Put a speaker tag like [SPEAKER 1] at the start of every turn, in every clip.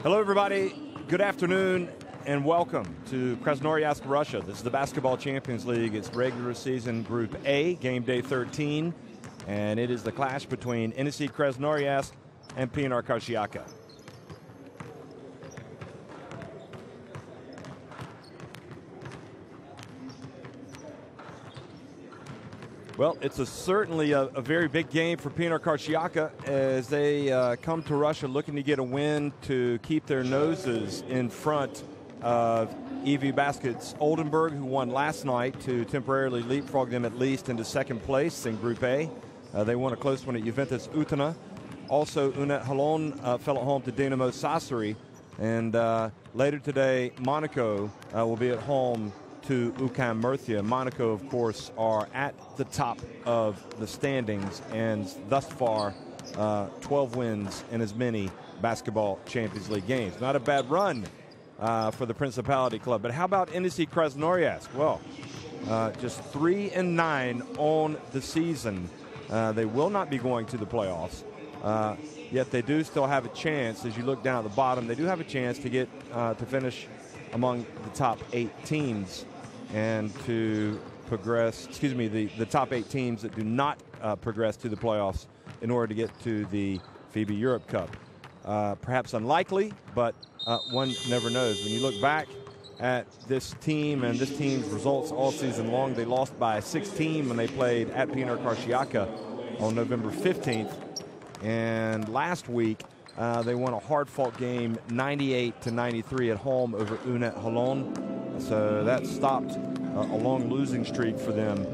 [SPEAKER 1] Hello, everybody. Good afternoon and welcome to Krasnoyarsk, Russia. This is the Basketball Champions League. It's regular season Group A, game day 13, and it is the clash between Enisey Krasnoyarsk and Pinar Karsiyaka. Well, it's certainly a very big game for Pinar Karsiyaka as they come to Russia looking to get a win to keep their noses in front of EV Basket's Oldenburg, who won last night to temporarily leapfrog them at least into second place in Group A. They won a close one at Juventus Utena. Also, Unet Halon fell at home to Dynamo Sassari. And later today, Monaco will be at home to UCAM Murcia. Monaco, of course, are at the top of the standings and thus far 12 wins in as many Basketball Champions League games. Not a bad run for the Principality Club. But how about Enisey Krasnoyarsk? Well, just 3-9 on the season. They will not be going to the playoffs. Yet they do still have a chance. As you look down at the bottom, they do have a chance to get to finish among the top 8 teams and to progress, the top 8 teams that do not progress to the playoffs in order to get to the FIBA Europe Cup. Perhaps unlikely, but one never knows. When you look back at this team and this team's results all season long, they lost by 16 when they played at Pinar Karsiyaka on November 15th. And last week, they won a hard-fought game 98-93 at home over Unet Halon. So that stopped a long losing streak for them.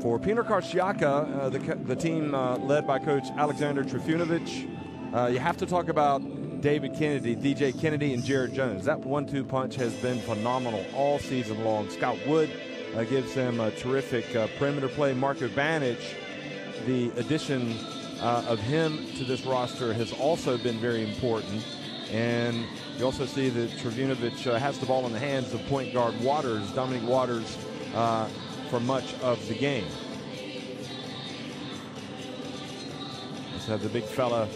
[SPEAKER 1] For Pinar Karsiyaka, the team led by coach Alexander Trifunovic, you have to talk about David Kennedy, DJ Kennedy, and Jared Jones. That 1-2 punch has been phenomenal all season long. Scott Wood gives them a terrific perimeter play. Marko Banic, the addition of him to this roster has also been very important. And you also see that Trifunovic has the ball in the hands of point guard Waters, Dominic Waters, for much of the game. Let's have the big fella,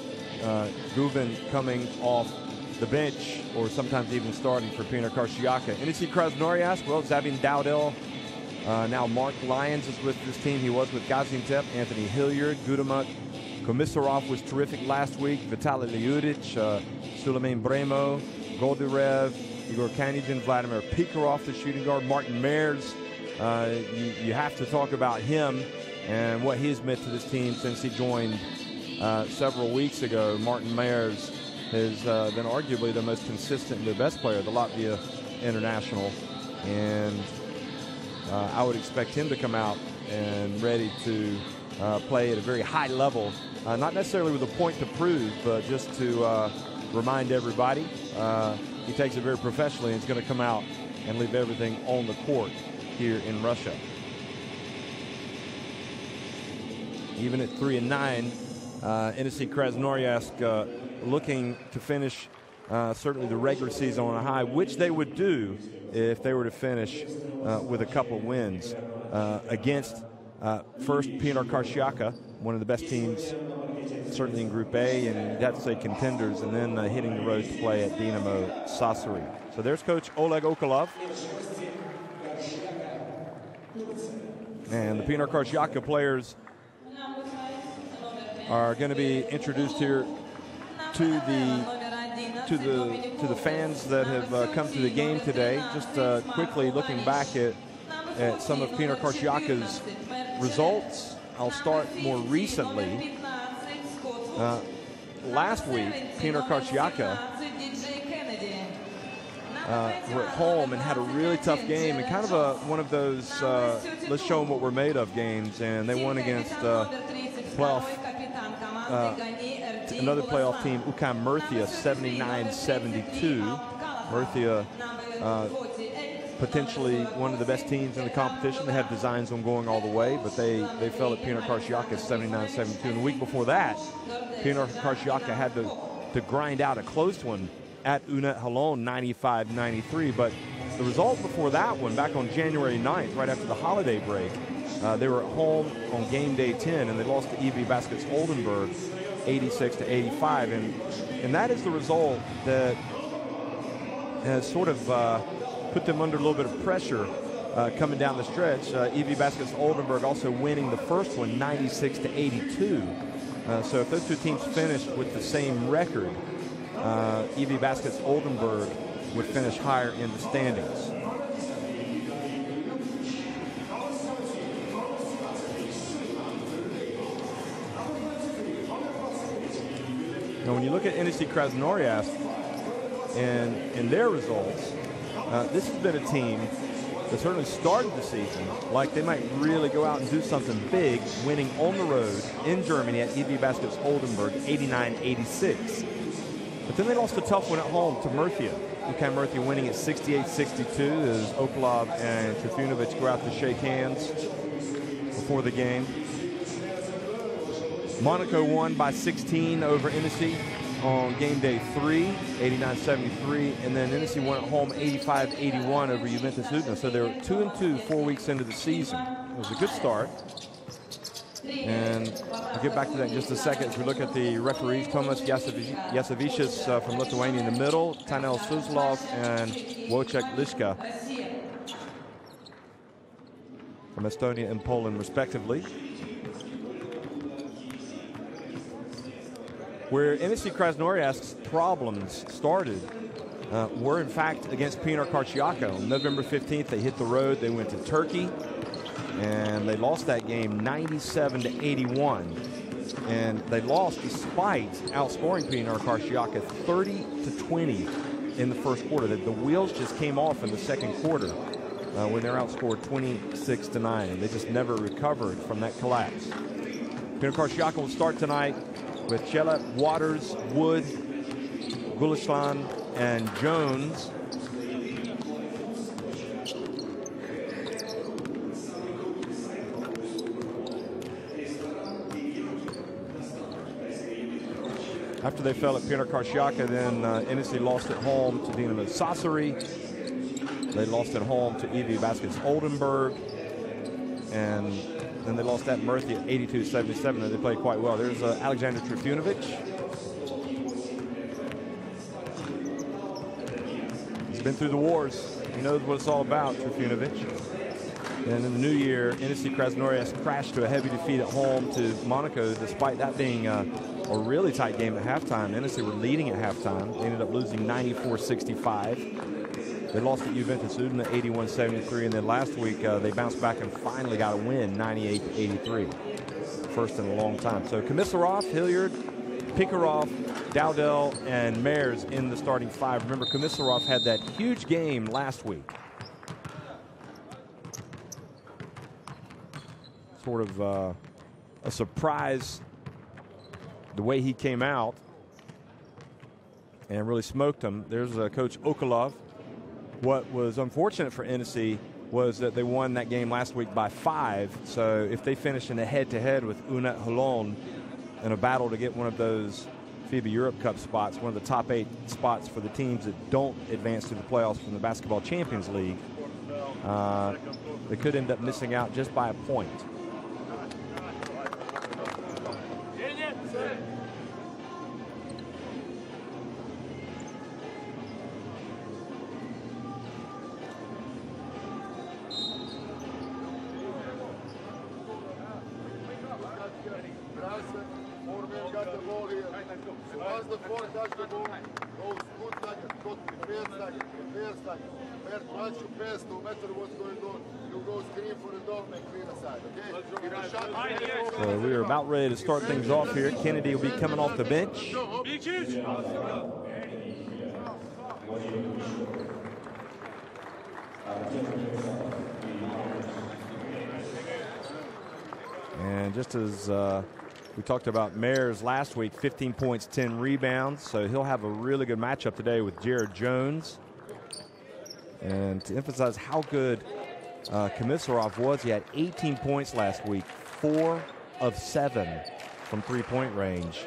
[SPEAKER 1] Guven, coming off the bench, or sometimes even starting for Pinar Karsiyaka. Enisey Krasnoyarsk, well, Zabin Dowdell. Now Mark Lyons is with this team. He was with Gaziantep. Anthony Hilliard, Gudamuk, Komisarov was terrific last week. Vitaly Lyudic, Suleiman Bremo, Goldirev, Igor Kanygin, Vladimir Pikarov, the shooting guard, Martin Mayers. You have to talk about him and what he's meant to this team since he joined several weeks ago. Martin Mayers has been arguably the most consistent and the best player, the Latvia international. And I would expect him to come out and ready to play at a very high level. Not necessarily with a point to prove, but just to remind everybody he takes it very professionally and is going to come out and leave everything on the court here in Russia. Even at 3-9, Enisey Krasnoyarsk looking to finish certainly the regular season on a high, which they would do if they were to finish with a couple wins against first Pinar Karsiyaka, one of the best teams certainly in Group A, and you'd have to say contenders, and then hitting the road to play at Dynamo Sassari. So there's Coach Oleg Okolov. And the Pinar Karsiyaka players are going to be introduced here to the fans that have come to the game today. Just quickly looking back at some of Pinar Karsiyaka's results. I'll start more recently. Last week, Pinar Karsiyaka were at home and had a really tough game, and kind of one of those let's show them what we're made of games, and they won against another playoff team, UCAM Murcia, 79-72. Murcia potentially one of the best teams in the competition. They have designs on going all the way, but they fell at Pinar Karsiyaka 79-72. And the week before that, Pinar Karsiyaka had to grind out a close one at Unet Halon, 95-93. But the result before that one, back on January 9th, right after the holiday break, they were at home on game day 10, and they lost to EV Basket's Oldenburg 86-85, and that is the result that has sort of put them under a little bit of pressure coming down the stretch. EV Baskets Oldenburg also winning the first one 96-82. So if those two teams finished with the same record, EV Baskets Oldenburg would finish higher in the standings. Now, when you look at Enisey Krasnoyarsk and their results, this has been a team that certainly started the season like they might really go out and do something big, winning on the road in Germany at EV Baskets Oldenburg 89-86. But then they lost a tough one at home to Murcia. UCAM Murcia winning at 68-62 as Okolov and Trifunovic go out to shake hands before the game. Monaco won by 16 over Enisey on game day 3, 89-73, and then Enisey won at home 85-81 over Juventus Udine. So they're 2-2 4 weeks into the season. It was a good start. And we'll get back to that in just a second as we look at the referees. Tomas Jasevicius from Lithuania in the middle, Tanel Suzlov and Wojciech Liszka from Estonia and Poland, respectively. Where Enisey Krasnoyarsk's problems started were, in fact, against Pinar Karsiyaka. On November 15th, they hit the road. They went to Turkey, and they lost that game 97-81. And they lost despite outscoring Pinar Karsiyaka 30-20 in the first quarter. The wheels just came off in the second quarter when they're outscored 26-9. And they just never recovered from that collapse. Pinar Karsiyaka will start tonight with Chela, Waters, Wood, Gulislan, and Jones. After they fell at Pinar Karsiyaka, then Enisey lost at home to Dinamo Sassari. They lost at home to EV Baskets Oldenburg. And then they lost at Murcia 82-77, and they played quite well. There's Alexander Trifunovic. He's been through the wars. He knows what it's all about, Trifunovic. And in the new year, Enisey Krasnoyarsk crashed to a heavy defeat at home to Monaco, despite that being a really tight game at halftime. Enisey were leading at halftime. They ended up losing 94-65. They lost at Juventus Udine at 81-73, and then last week they bounced back and finally got a win, 98-83. First in a long time. So Komisarov, Hilliard, Pikarov, Dowdell, and Mayers in the starting five. Remember, Komisarov had that huge game last week. Sort of a surprise the way he came out and really smoked them. There's Coach Okolov. What was unfortunate for Enisey was that they won that game last week by 5. So if they finish in a head-to-head with Unet Holon in a battle to get one of those FIBA Europe Cup spots, one of the top 8 spots for the teams that don't advance to the playoffs from the Basketball Champions League, they could end up missing out just by a point. So we are about ready to start things off here. Kennedy will be coming off the bench. And just as we talked about Mayers last week, 15 points, 10 rebounds. So he'll have a really good matchup today with Jared Jones. And to emphasize how good Komisarov was, he had 18 points last week, 4 of 7 from three-point range.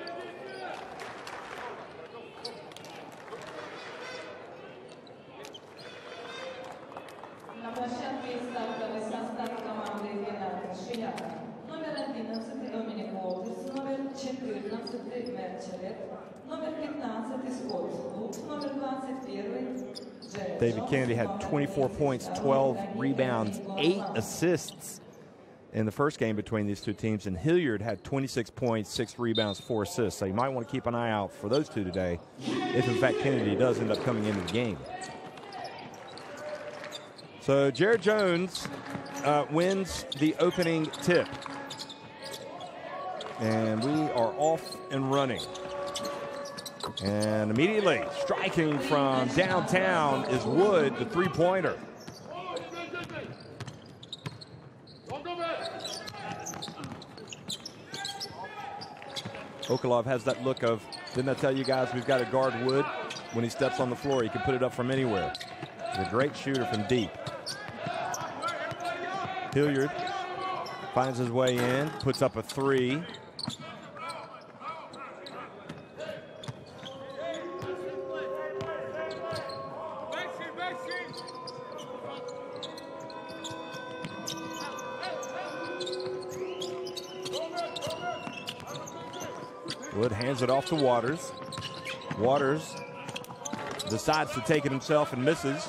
[SPEAKER 1] David Kennedy had 24 points, 12 rebounds, 8 assists in the first game between these two teams. And Hilliard had 26 points, 6 rebounds, 4 assists. So you might want to keep an eye out for those two today if, in fact, Kennedy does end up coming into the game. So Jared Jones wins the opening tip. And we are off and running. And immediately striking from downtown is Wood, the three-pointer. Okolov has that look of, didn't I tell you guys we've got to guard Wood? When he steps on the floor, he can put it up from anywhere. He's a great shooter from deep. Hilliard finds his way in, puts up a three. Wood hands it off to Waters. Waters decides to take it himself and misses.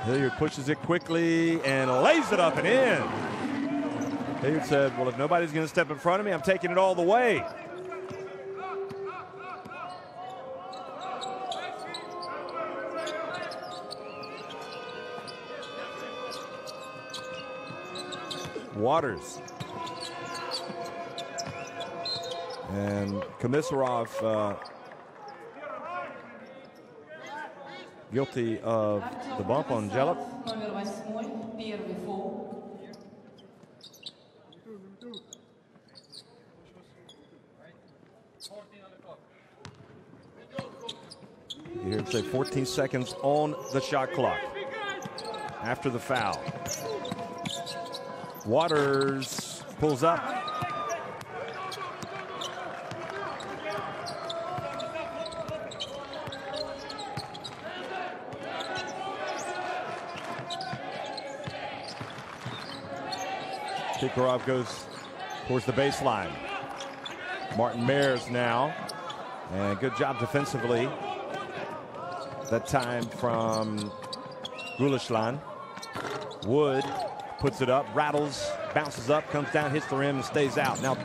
[SPEAKER 1] Hilliard pushes it quickly and lays it up and in. Hilliard said, well, if nobody's going to step in front of me, I'm taking it all the way. Waters. And Komisarov guilty of the bump on Jelep. You hear him say 14 seconds on the shot clock after the foul. Waters pulls up. Pikarov goes towards the baseline. Martin Mayers now. And good job defensively. That time from Gulashlan. Wood puts it up, rattles, bounces up, comes down, hits the rim, and stays out. Now,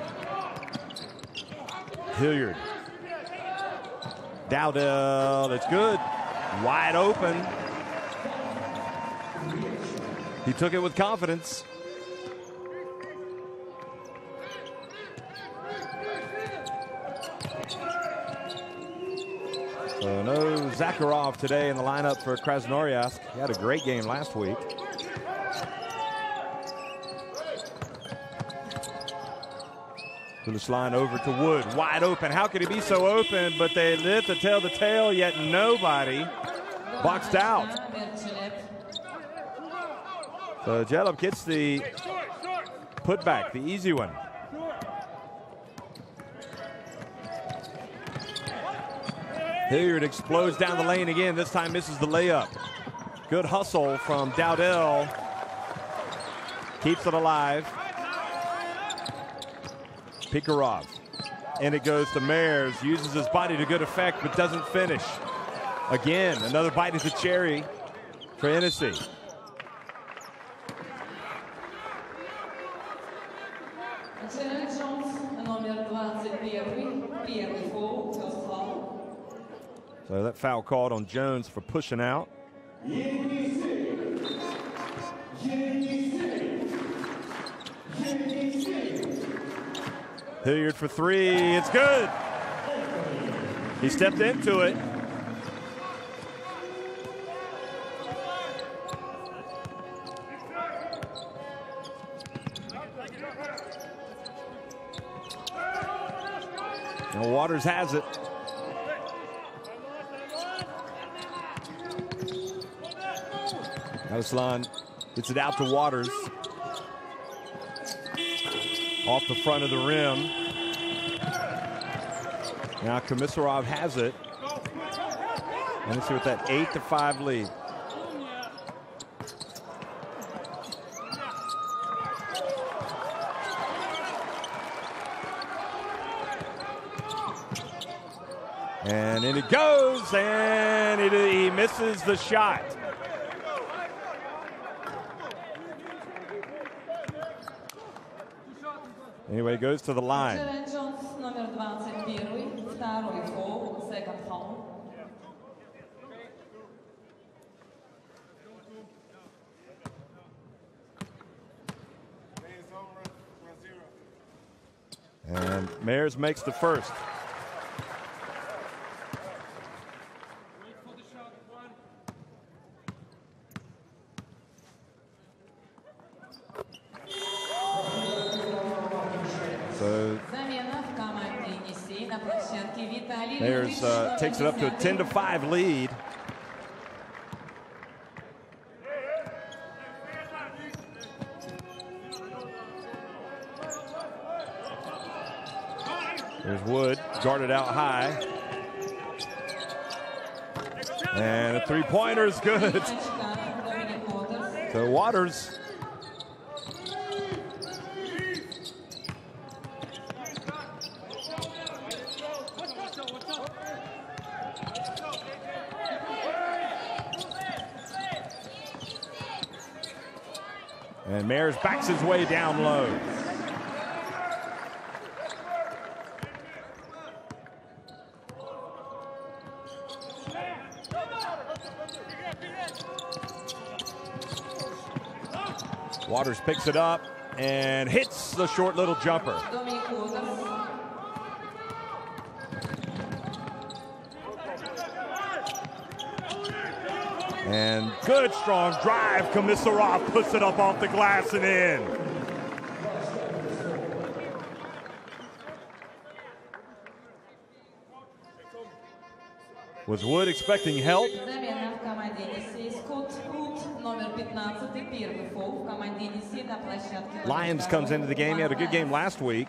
[SPEAKER 1] Hilliard. Dowdell, it's good. Wide open. He took it with confidence. So no Zakharov today in the lineup for Krasnoyarsk. He had a great game last week. Gulashlan over to Wood, wide open. How could he be so open? But they live to tell the tale, yet nobody boxed out. So Jelep gets the putback, the easy one. Hilliard explodes down the lane again. This time misses the layup. Good hustle from Dowdell. Keeps it alive. Pikarov. And it goes to Mayers. Uses his body to good effect, but doesn't finish. Again, another bite at the cherry for Enisey. So that foul called on Jones for pushing out. Hilliard for three. It's good. He stepped into it. And Waters has it. Gulashlan gets it out to Waters. Off the front of the rim. Now Komisarov has it. And let's see what that 8-5 lead. And in it goes, and he misses the shot. Anyway, goes to the line. And Mayers makes the first. So Mayers takes it up to a 10-5 lead. There's Wood, guarded out high. And a three-pointer is good. So Waters. And Mayers backs his way down low. Waters picks it up and hits the short little jumper. And good strong drive. Karsiyaka puts it up off the glass and in. Was Wood expecting help? Lyons comes into the game. He had a good game last week.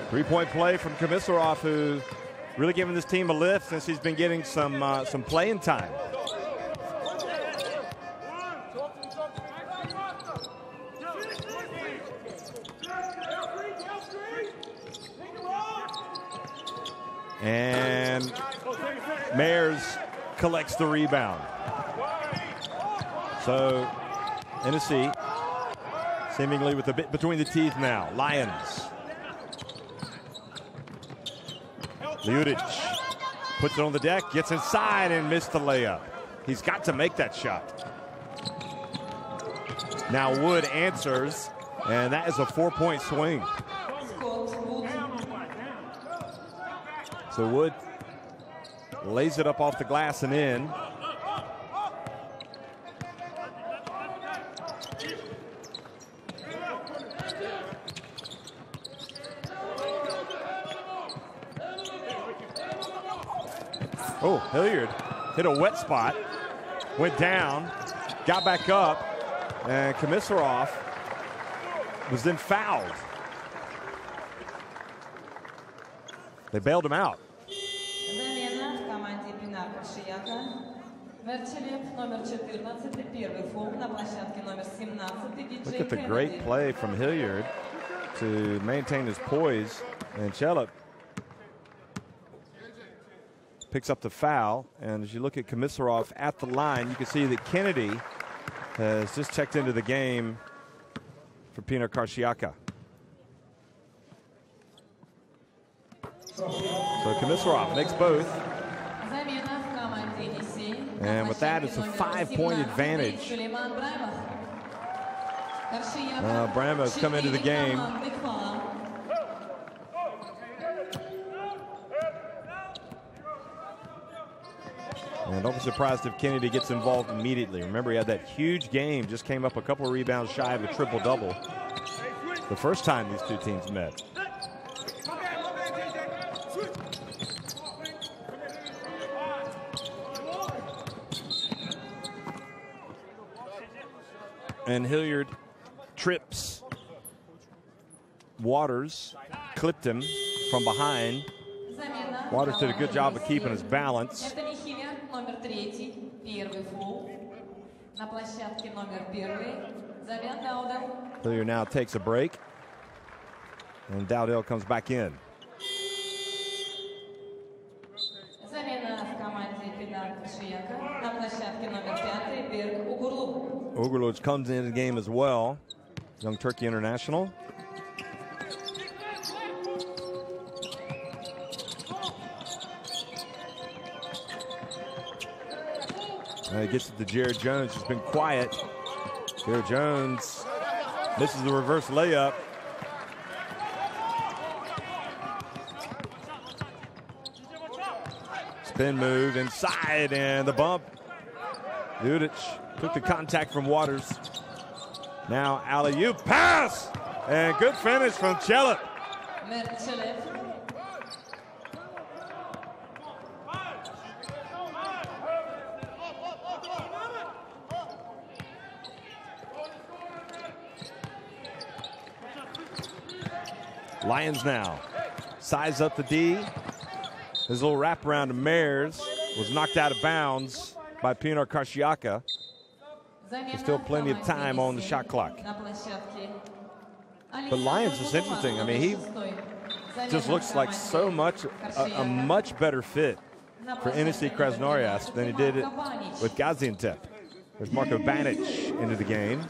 [SPEAKER 1] Three-point play from Karsiyaka, who really giving this team a lift since he's been getting some playing time. And Mayers collects the rebound. So Enisey seemingly with a bit between the teeth now. Lyons. Ljudic puts it on the deck, gets inside and missed the layup. He's got to make that shot. Now Wood answers, and that is a 4-point swing. So Wood lays it up off the glass and in. Oh, Hilliard hit a wet spot, went down, got back up, and Karsiyaka was then fouled. They bailed him out. Look at the great play from Hilliard to maintain his poise, and Chelop picks up the foul. And as you look at Karsiyaka at the line, you can see that Kennedy has just checked into the game for Pinar Karsiyaka. So Karsiyaka makes both. And with that, it's a 5-point advantage. Brahma's come into the game. And don't be surprised if Kennedy gets involved immediately. Remember, he had that huge game, just came up a couple of rebounds shy of a triple-double the first time these two teams met. And Hilliard trips Waters, clipped him from behind. Waters did a good job of keeping his balance. Hillier now takes a break, and Dowdell comes back in. Uğurluç comes into the game as well. Young Turkey international. He gets it to Jared Jones, who's been quiet. Jared Jones misses the reverse layup. Spin move inside, and the bump. Judic took the contact from Waters. Now alley-oop pass, and good finish from Chelip. Lions now size up the D. His little wraparound to Mares was knocked out of bounds by Pinar Karsiyaka. There's still plenty of time on the shot clock. But Lions is interesting. I mean, he just looks like so much a much better fit for Enisey Krasnoyarsk than he did it with Gaziantep. There's Marko Banic into the game.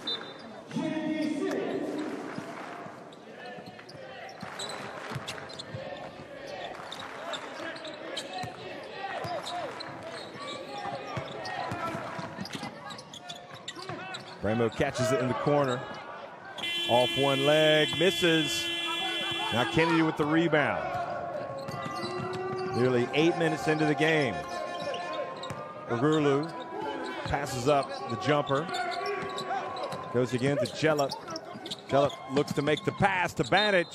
[SPEAKER 1] Bremo catches it in the corner. Off one leg, misses. Now Kennedy with the rebound. Nearly 8 minutes into the game. Uğurluç passes up the jumper. Goes again to Chelip. Chelip looks to make the pass to Banic.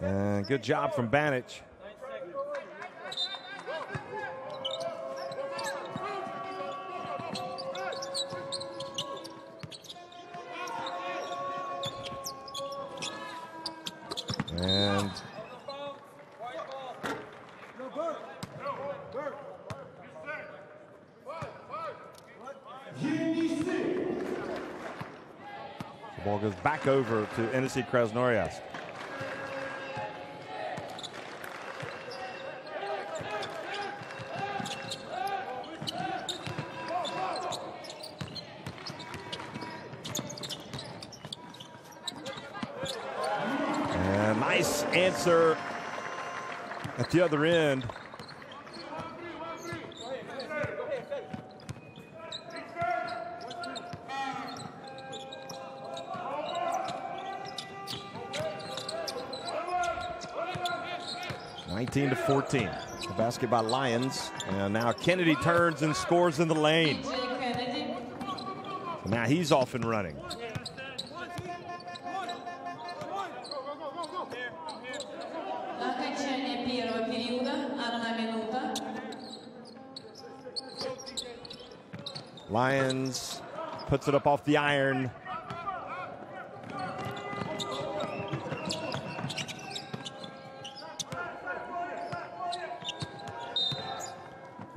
[SPEAKER 1] And good job from Banic. And the ball goes back over to Enisey Krasnoyarsk. Nice answer at the other end. (19-14). The basket by Lions. And now Kennedy turns and scores in the lane. So now he's off and running. Lions puts it up off the iron.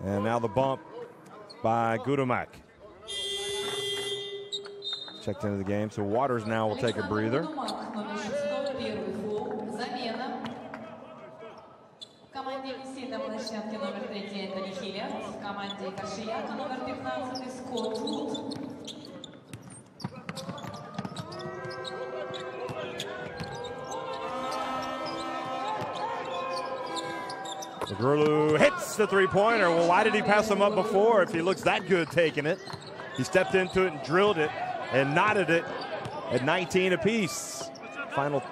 [SPEAKER 1] And now the bump by Gudomak. Checked into the game. So Waters now will take a breather. Uğurluç hits the three-pointer. Well, why did he pass him up before if he looks that good taking it? He stepped into it and drilled it and knotted it at 19 apiece. Final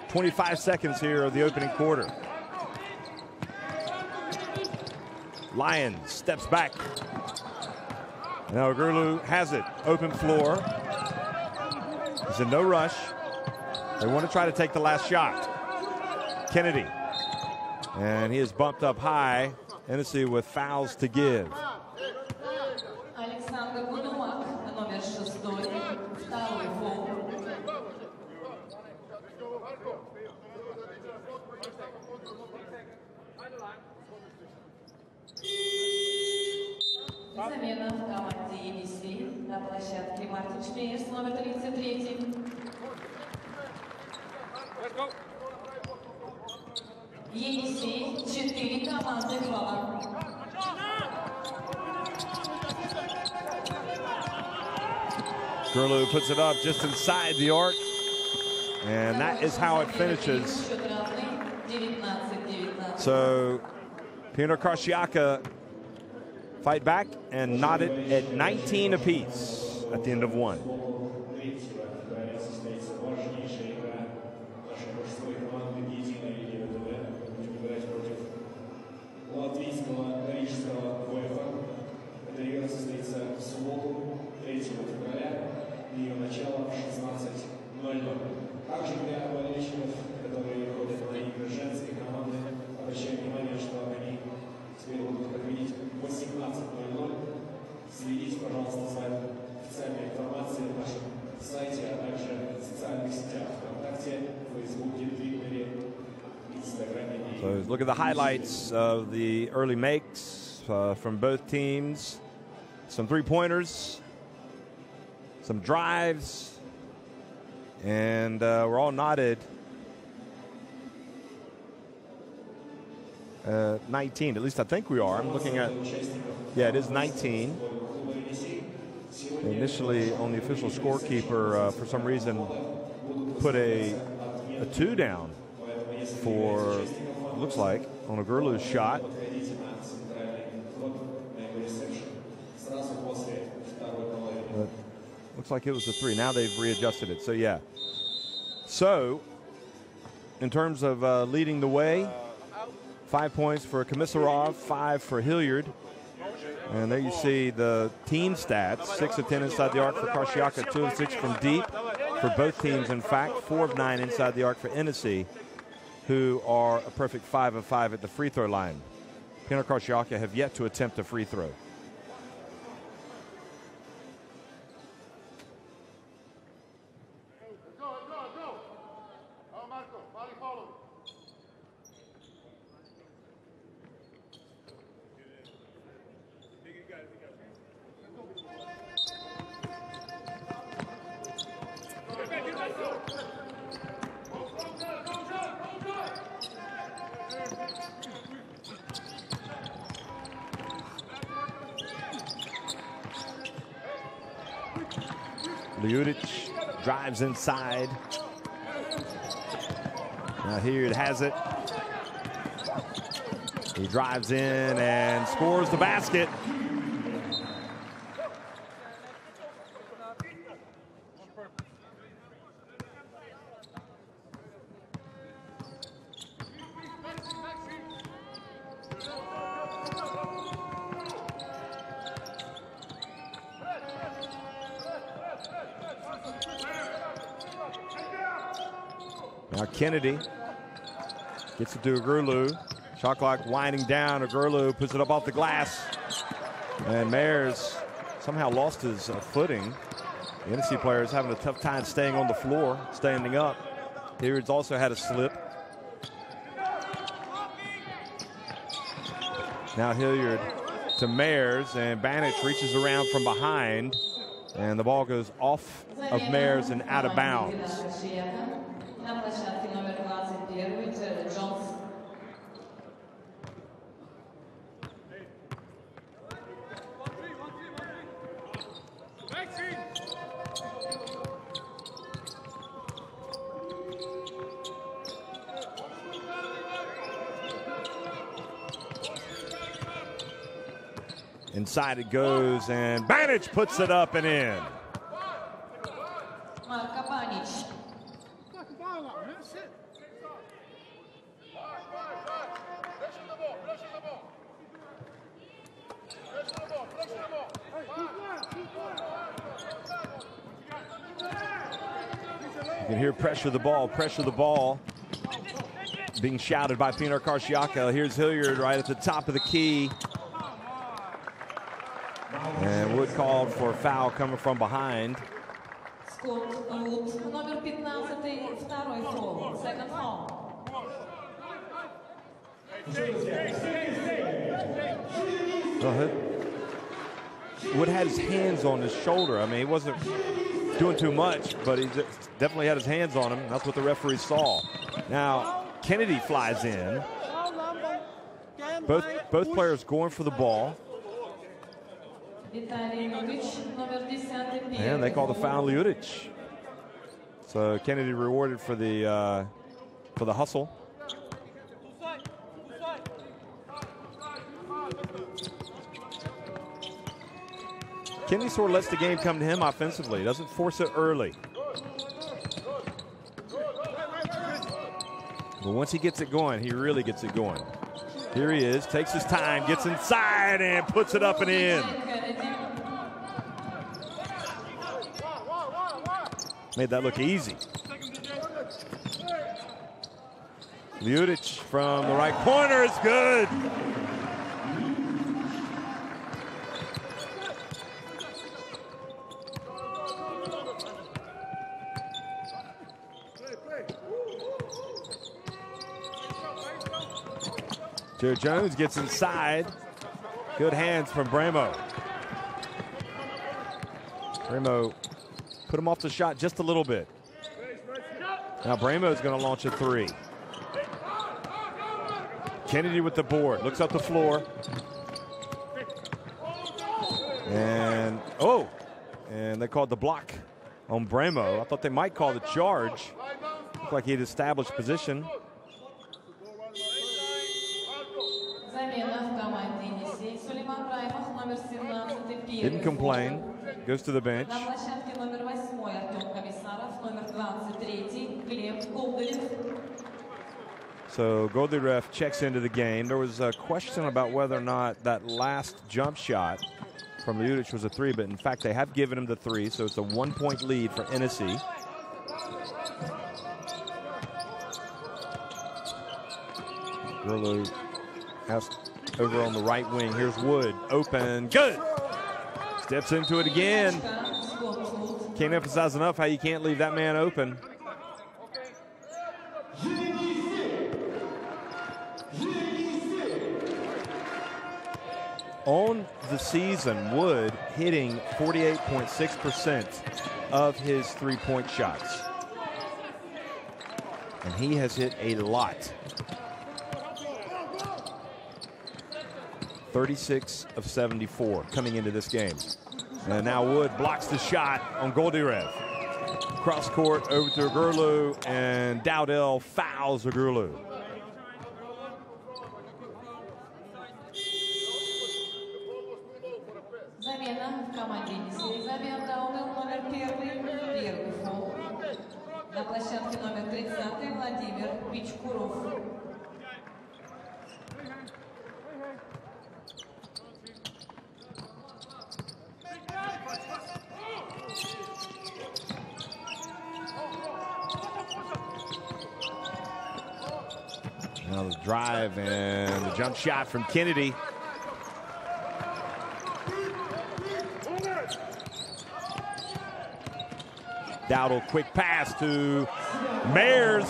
[SPEAKER 1] 25 seconds here of the opening quarter. Lions steps back. Now Uğurluç has it. Open floor. He's in no rush. They want to try to take the last shot. Kennedy. And he is bumped up high. Enisey with fouls to give.
[SPEAKER 2] Замена в команде Enisey на площадке Мартин Шмейерс, номер 33. Enisey, 4 команды фала.
[SPEAKER 1] Gurlu puts it up just inside the arc, and that is how it finishes. So Pinar Karsiyaka fight back and knot it at 19 apiece at the end of one.
[SPEAKER 3] Также для болельщиков, которые ходят на игры женской команды, обращаю внимание, что они теперь будут проходить в 18:00. Следите, пожалуйста, за официальной информацией на нашем сайте, а также в социальных сетях ВКонтакте, Фейсбуке, Твиттере, Инстаграме.
[SPEAKER 1] So look at the highlights of the early makes from both teams. Some three-pointers, some drives. And we're all knotted 19. At least I think we are. I'm looking at, yeah, it is 19. Initially, on the official scorekeeper, for some reason, put a 2 down for, it looks like, on a Gurlu shot. But looks like it was a 3. Now they've readjusted it. So, yeah. So, in terms of leading the way, 5 points for Komisarov, 5 for Hilliard. And there you see the team stats. 6 of 10 inside the arc for Karsiyaka, 2 of 6 from deep for both teams, in fact. 4 of 9 inside the arc for Enisey, who are a perfect 5 of 5 at the free throw line. Pinar Karsiyaka have yet to attempt a free throw. Drives inside. Now here it has it. He drives in and scores the basket. Now Kennedy gets it to Gurlu. Shot clock winding down. Gurlu puts it up off the glass. And Mayers somehow lost his footing. The Enisey player is having a tough time staying on the floor, standing up. Hilliard's also had a slip. Now Hilliard to Mayers, and Banic reaches around from behind. And the ball goes off of Mayers and out of bounds.
[SPEAKER 2] На площадке номер 21 Джерри Джонс.
[SPEAKER 1] Inside it goes, and Banic puts it up and in.
[SPEAKER 2] Marko Banic.
[SPEAKER 1] You can hear pressure the ball being shouted by Pinar Karsiyaka. Here's Hilliard right at the top of the key. And Wood called for a foul coming from behind.
[SPEAKER 2] Scott Wood, номер 15, второй фол, second foul.
[SPEAKER 1] Go ahead. Wood had his hands on his shoulder. I mean, he wasn't doing too much, but he definitely had his hands on him. That's what the referee saw. Now, Kennedy flies in. Both players going for the ball. And they call the foul Ljudic. So Kennedy rewarded for the hustle. Kennedy sort of lets the game come to him offensively. He doesn't force it early. But once he gets it going, he really gets it going. Here he is, takes his time, gets inside, and puts it up and in. Made that look easy. Ljudic from the right corner is good. Jared Jones gets inside. Good hands from Bramo. Bramo put him off the shot just a little bit. Now Bramo's going to launch a three. Kennedy with the board. Looks up the floor. And, and they called the block on Bramo. I thought they might call the charge. Looked like he had established position. Didn't complain. Goes to the bench. So Goldyrev checks into the game. There was a question about whether or not that last jump shot from Ljudic was a three, but in fact they have given him the three, so it's a 1-point lead for Enisey. Gurley has over on the right wing. Here's Wood, open, good. Steps into it again. Can't emphasize enough how you can't leave that man open. On the season, Wood hitting 48.6% of his three-point shots. And he has hit a lot. 36 of 74 coming into this game. And now Wood blocks the shot on Goldyrev. Cross court over to Gurley, and Dowdell fouls Gurley.
[SPEAKER 2] Замена в команде Enisey. Забьет Дауделл номер 1, первый фол. На площадке номер 30 Владимир Пичкуров.
[SPEAKER 1] Now the drive and the jump shot from Kennedy. Dowdell, quick pass to Mayers.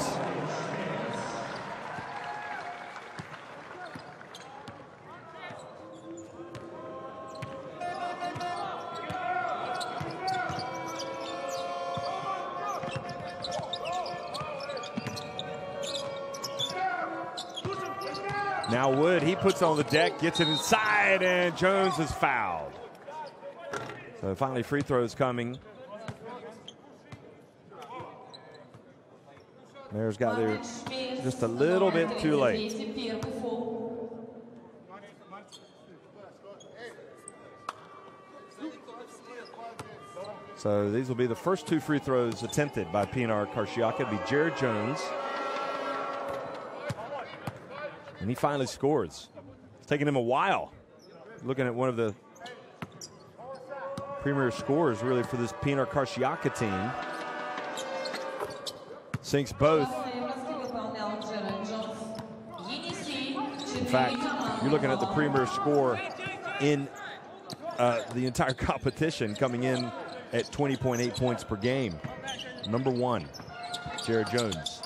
[SPEAKER 1] Now Wood, he puts on the deck, gets it inside, and Jones is fouled. So finally free throws coming. Mayers got there just a little bit too late. So these will be the first two free throws attempted by Pinar Karsiyaka. It'll be Jared Jones. And he finally scores. It's taken him a while. Looking at one of the premier scores really for this Pinar Karsiyaka team. Sinks both. In fact, you're looking at the premier score in the entire competition, coming in at 20.8 points per game. Number one, Jared Jones.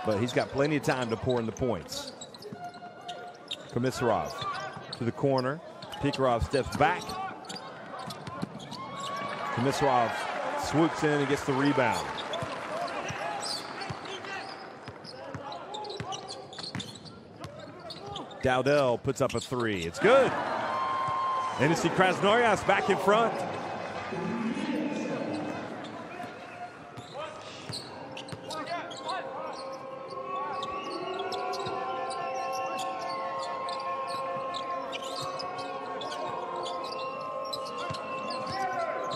[SPEAKER 1] But he's got plenty of time to pour in the points. Komisarov to the corner. Pikarov steps back. Komisarov swoops in and gets the rebound. Dowdell puts up a three. It's good. Enisey Krasnoyarsk back in front.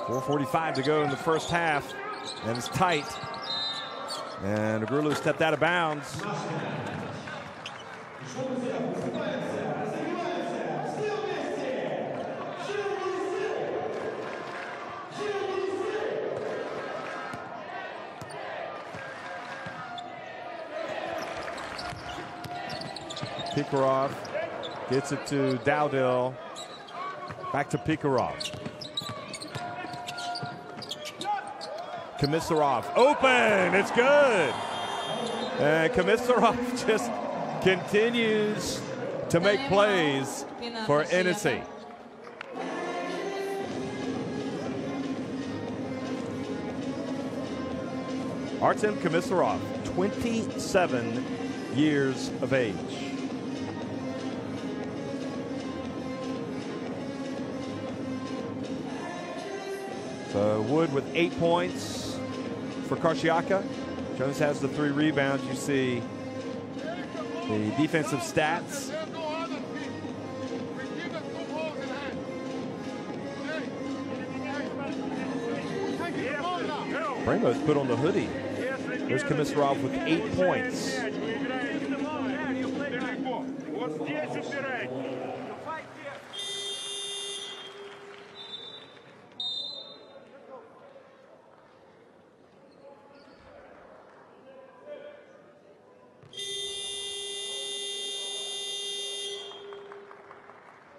[SPEAKER 1] .445 to go in the first half, and it's tight. And Agrulu stepped out of bounds. Pikarov gets it to Dowdell. Back to Pikarov. Komisarov open. It's good. And Komisarov just continues to make plays for Enisey. Artem Komisarov, 27 years of age. So Wood with 8 points for Karsiyaka. Jones has the 3 rebounds. You see the defensive stats. Primo's put on the hoodie. There's Komisarov with 8 points.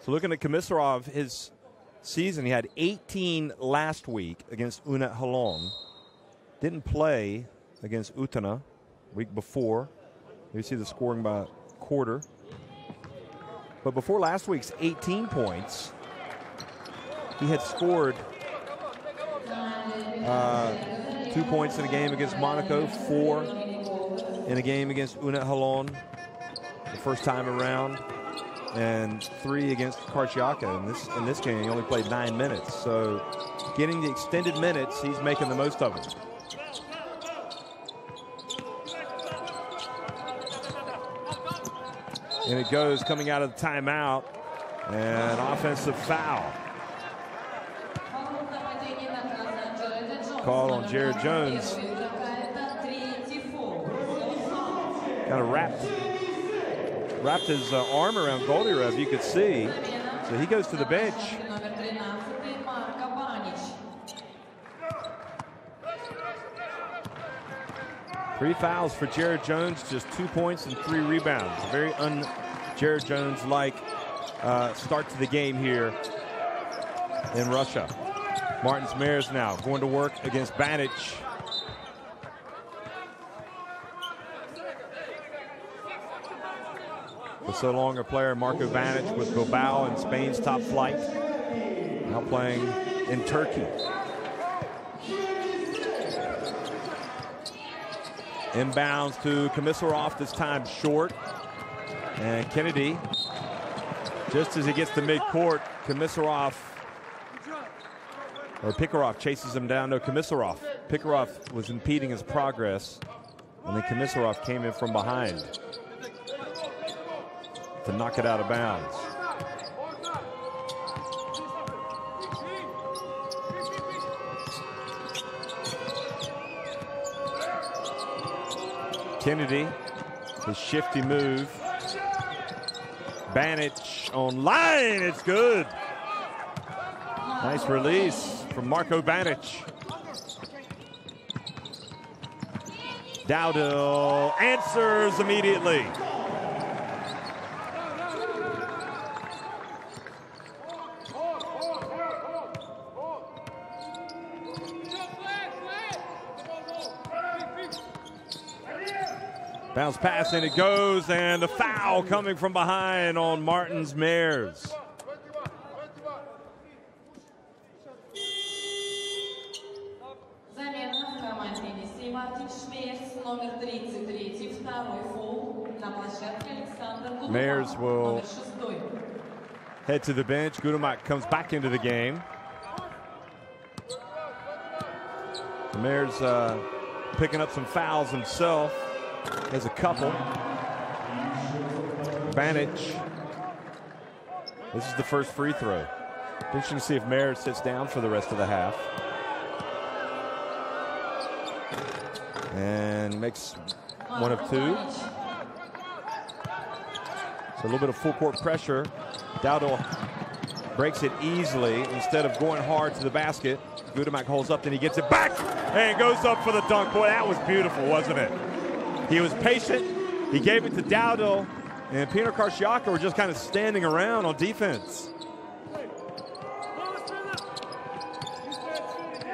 [SPEAKER 1] So looking at Komisarov, his season, he had 18 last week against Unet Halon. Didn't play against Utana week before. You see the scoring by quarter. But before last week's 18 points, he had scored 2 points in a game against Monaco, 4 in a game against Unet Halon the first time around, and 3 against Karsiyaka. In this game, he only played 9 minutes. So getting the extended minutes, he's making the most of it. And it goes coming out of the timeout, and offensive foul. Called on Jared Jones. Kind of wrapped his arm around Goldyrev, you could see. So he goes to the bench. Three fouls for Jared Jones, just 2 points and 3 rebounds. A very un-Jared Jones-like start to the game here in Russia. Martins Meyers now going to work against Banic. The so longer player Marko Banic with Bilbao and Spain's top flight. Now playing in Turkey. Inbounds to Komisarov, this time short. And Kennedy, just as he gets to midcourt, Pikarov chases him down. No, Komisarov. Pikarov was impeding his progress, and then Komisarov came in from behind to knock it out of bounds. Kennedy, his shifty move. Banic on line, it's good. Nice release from Marko Banic. Dowdell answers immediately. Bounce pass, and it goes, and a foul coming from behind on Martins Meyers.
[SPEAKER 2] номер 33, второй фол на площадке Александр Гудумак,
[SPEAKER 1] Mayers will
[SPEAKER 2] номер 6.
[SPEAKER 1] head to the bench. Gudumak comes back into the game. Mayers picking up some fouls himself. Has a couple. Banic. This is the first free throw. Interesting to see if Mayers sits down for the rest of the half. And makes one of two. So a little bit of full court pressure. Dowdle breaks it easily instead of going hard to the basket. Gudumak holds up, then he gets it back and goes up for the dunk. Boy, that was beautiful, wasn't it? He was patient. He gave it to Dowdle, and Pinar Karsiyaka were just kind of standing around on defense.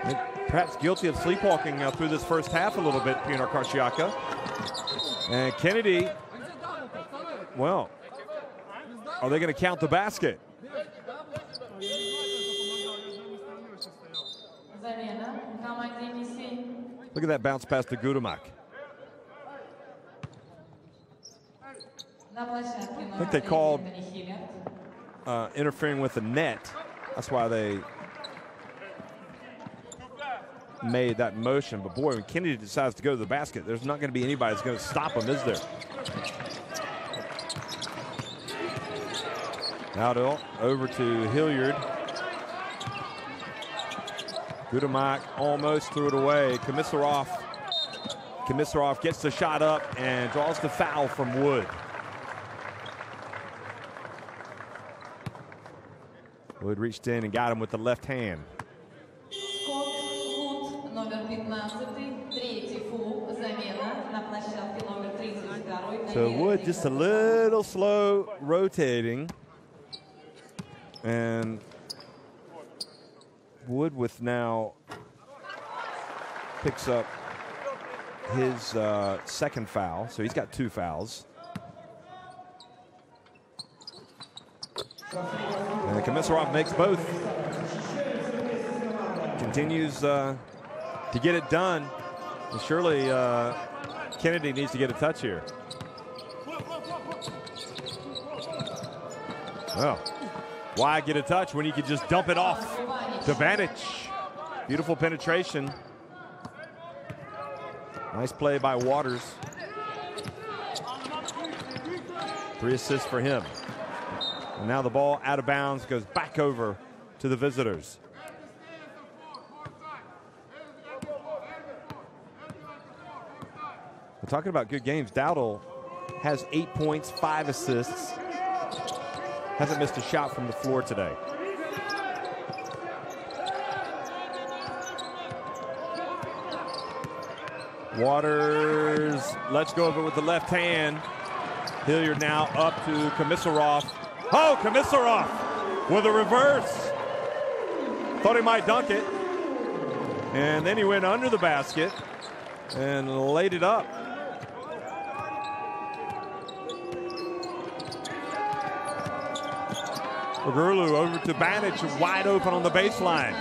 [SPEAKER 1] And perhaps guilty of sleepwalking through this first half a little bit, Pinar Karsiyaka. And Kennedy, well, are they going to count the basket? Look at that bounce pass to Gudumak. I think they called interfering with the net. That's why they made that motion. But boy, when Kennedy decides to go to the basket, there's not going to be anybody that's going to stop him, is there? Dowdle over to Hilliard. Gudumak almost threw it away. Komisarov gets the shot up and draws the foul from Wood. Wood reached in and got him with the left hand. So Wood just a little slow rotating. And Wood with now picks up his second foul. So he's got 2 fouls. And Komisarov makes both. Continues to get it done. And surely Kennedy needs to get a touch here. Well, why get a touch when you can just dump it off to Banic? Beautiful penetration. Nice play by Waters. 3 assists for him. And now the ball out of bounds goes back over to the visitors. We're talking about good games. Dowdle has 8 points, 5 assists. Hasn't missed a shot from the floor today. Waters lets go of it with the left hand. Hilliard now up to Komisarov. Oh, Komisarov with a reverse. Thought he might dunk it. And then he went under the basket and laid it up. Ogurlu over to Banic, wide open on the baseline.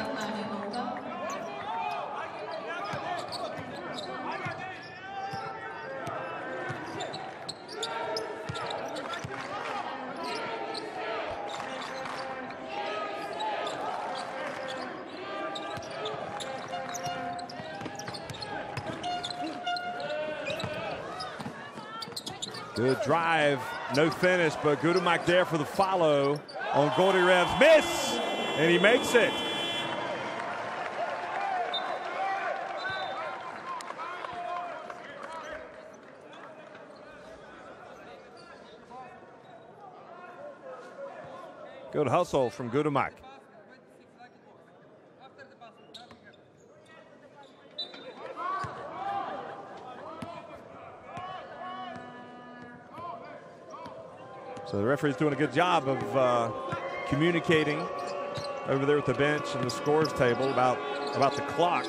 [SPEAKER 1] Good drive, no finish, but Gudumak there for the follow on Goldyrev's miss, and he makes it. Good hustle from Gudumak. So the referee's doing a good job of communicating over there with the bench and the scores table about the clock.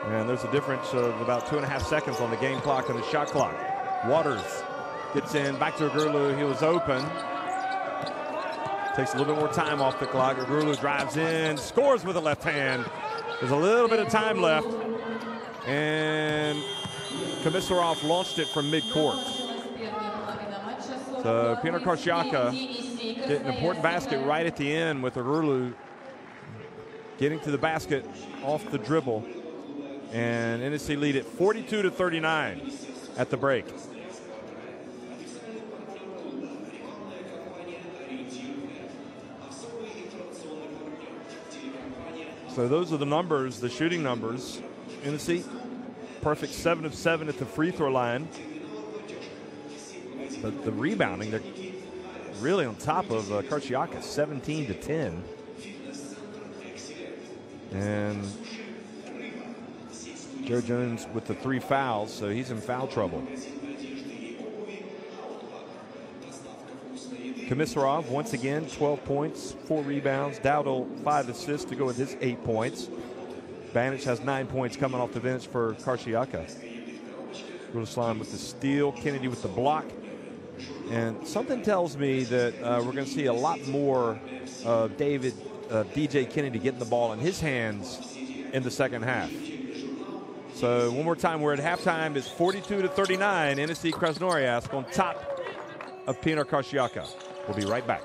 [SPEAKER 1] And there's a difference of about 2.5 seconds on the game clock and the shot clock. Waters gets in, back to Ogurlu. He was open. Takes a little bit more time off the clock. Ogurlu drives in, scores with the left hand. There's a little bit of time left. And Komisarov launched it from midcourt. So Pinar Karsiyaka getting an important basket right at the end with Arulu getting to the basket off the dribble. And Enisey lead it 42-39 at the break. So those are the numbers, the shooting numbers. Enisey, perfect 7 of 7 at the free throw line. But the rebounding, they're really on top of Karsiyaka, 17-10. And Joe Jones with the 3 fouls, so he's in foul trouble. Komisarov, once again, 12 points, 4 rebounds. Dowdle, 5 assists to go with his 8 points. Banic has 9 points coming off the bench for Karsiyaka. Ruslan with the steal, Kennedy with the block. And something tells me that we're going to see a lot more of DJ Kennedy getting the ball in his hands in the second half. So one more time, we're at halftime. It's 42-39. Enisey Krasnoyarsk on top of Pinar Karsiyaka. We'll be right back.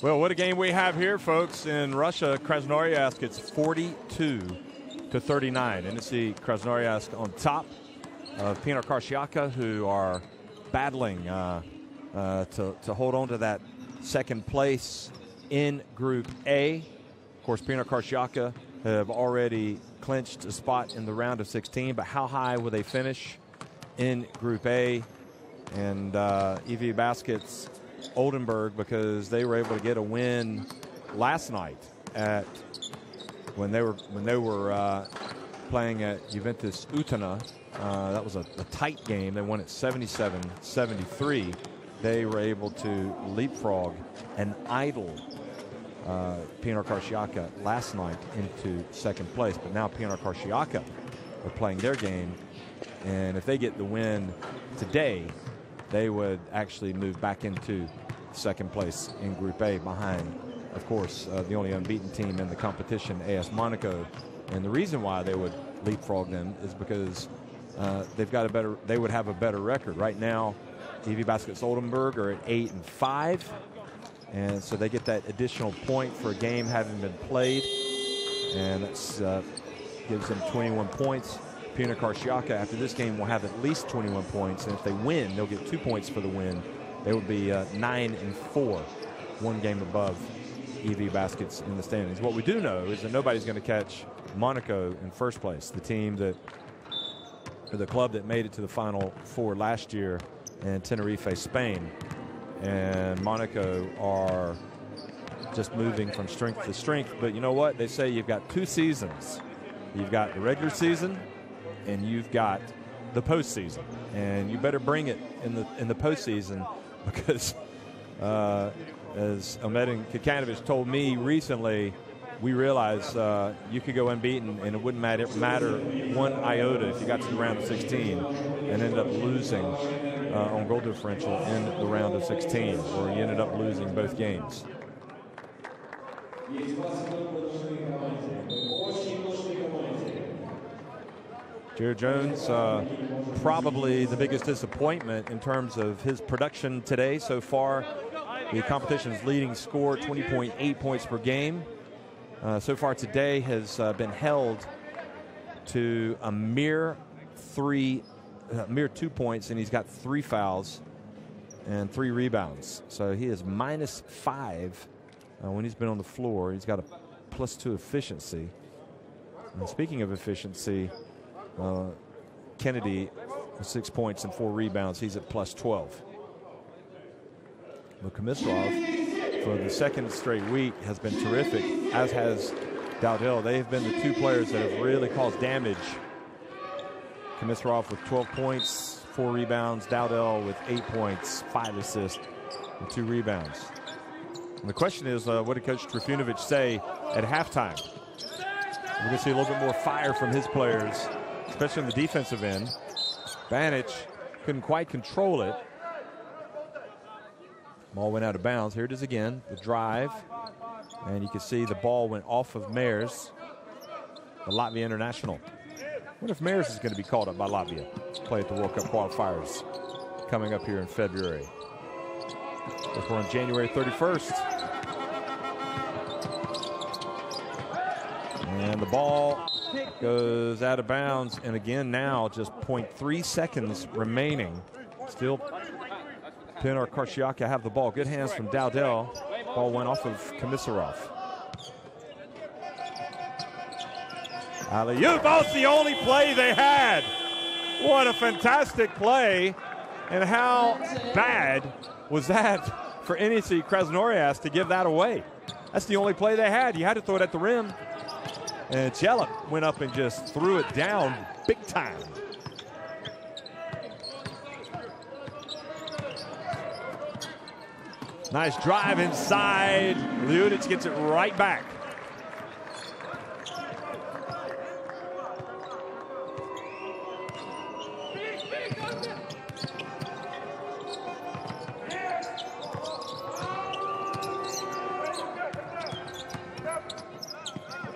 [SPEAKER 1] Well, what a game we have here, folks. In Russia, Krasnoyarsk, it's 42-39. Enisey Krasnoyarsk on top of Pinar Karsiyaka, who are battling to hold on to that second place in Group A. Of course, Pinar Karsiyaka have already clinched a spot in the round of 16, but how high will they finish in Group A? And EV Baskets Oldenburg, because they were able to get a win last night when they were playing at Juventus Utena. That was a tight game. They won it 77-73. They were able to leapfrog an idle Pinar Karsiyaka last night into second place. But now Pinar Karsiyaka are playing their game, and if they get the win today, they would actually move back into second place in Group A behind, of course, the only unbeaten team in the competition, AS Monaco. And the reason why they would leapfrog them is because they would have a better record. Right now, EV Baskets Oldenburg are at 8-5. And so they get that additional point for a game having been played. And that gives them 21 points. Pinar Karsiyaka, after this game, will have at least 21 points. And if they win, they'll get 2 points for the win. They would be 9-4, one game above EV Baskets in the standings. What we do know is that nobody's going to catch Monaco in first place, the team that, or the club that made it to the Final Four last year in Tenerife, Spain. And Monaco are just moving from strength to strength. But you know what? They say you've got 2 seasons. You've got the regular season, and you've got the postseason, and you better bring it in the postseason, because as Ahmed Kikanovic told me recently, we realize you could go unbeaten and it wouldn't matter one iota if you got to the round of 16 and ended up losing on goal differential in the round of 16, or you ended up losing both games. Jared Jones, probably the biggest disappointment in terms of his production today so far. The competition's leading scorer, 20.8 points per game. So far today has been held to a mere 2 points, and he's got 3 fouls and 3 rebounds. So he is -5 when he's been on the floor. He's got a +2 efficiency. And speaking of efficiency, Kennedy, 6 points and 4 rebounds. He's at +12. But Komisarov, for the second straight week, has been terrific, as has Dowdell. They have been the 2 players that have really caused damage. Komisarov with 12 points, 4 rebounds. Dowdell with 8 points, 5 assists, and 2 rebounds. And the question is, what did Coach Trifunovic say at halftime? We're going to see a little bit more fire from his players, especially on the defensive end. Banic couldn't quite control it. Ball went out of bounds. Here it is again, the drive. And you can see the ball went off of Mers, the Latvia international. What if Mers is going to be called up by Latvia to play at the World Cup qualifiers coming up here in February? We're on January 31st. And the ball goes out of bounds, and again now just 0.3 seconds remaining. Still Pinar Karsiyaka have the ball. Good hands from Dowdell. Ball went off of Komisarov. Alley-oop, that's the only play they had. What a fantastic play. And how bad was that for Enisey Krasnoyarsk to give that away? That's the only play they had. You had to throw it at the rim. And Jellick went up and just threw it down big time. Nice drive inside. Liudic gets it right back.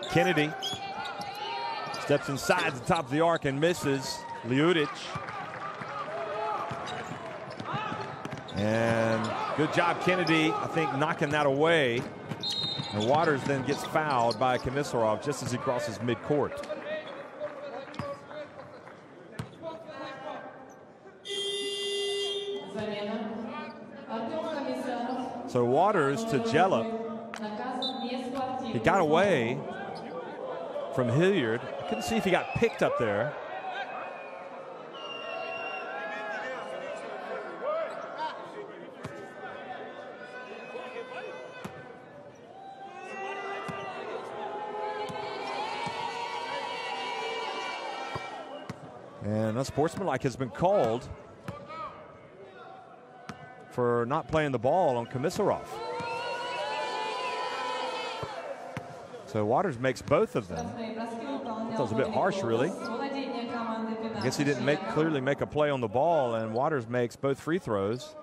[SPEAKER 1] Kennedy steps inside the top of the arc and misses. Liudic. And Good job, Kennedy, I think, knocking that away. And Waters then gets fouled by Komisarov just as he crosses midcourt. So Waters to Jellup. He got away from Hilliard. I couldn't see if he got picked up there. And unsportsmanlike has been called for not playing the ball on Komisarov. So Waters makes both of them. That was a bit harsh, really. I guess he didn't clearly make a play on the ball, and Waters makes both free throws.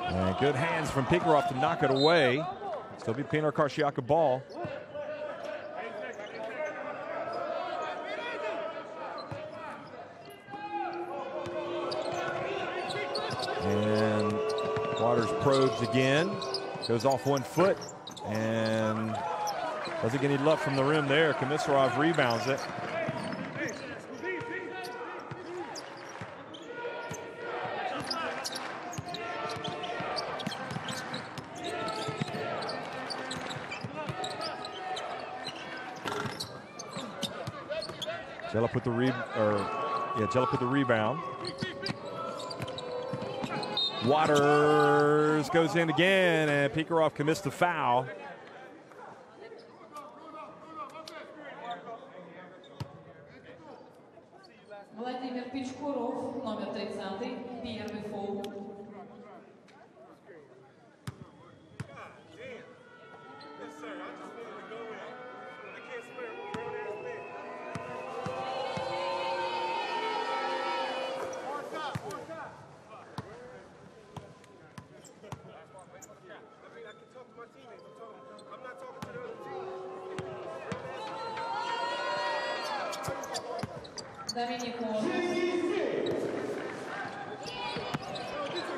[SPEAKER 1] And good hands from Pikarov to knock it away. Still be Pinar Karsiyaka ball. And Waters probes again. Goes off 1 foot and doesn't get any love from the rim there. Komisarov rebounds it. Jellup with the Jellup with the rebound. Waters goes in again, and Pikarov commits the foul.
[SPEAKER 2] Владимир Пичкуров, номер 30, первый фол.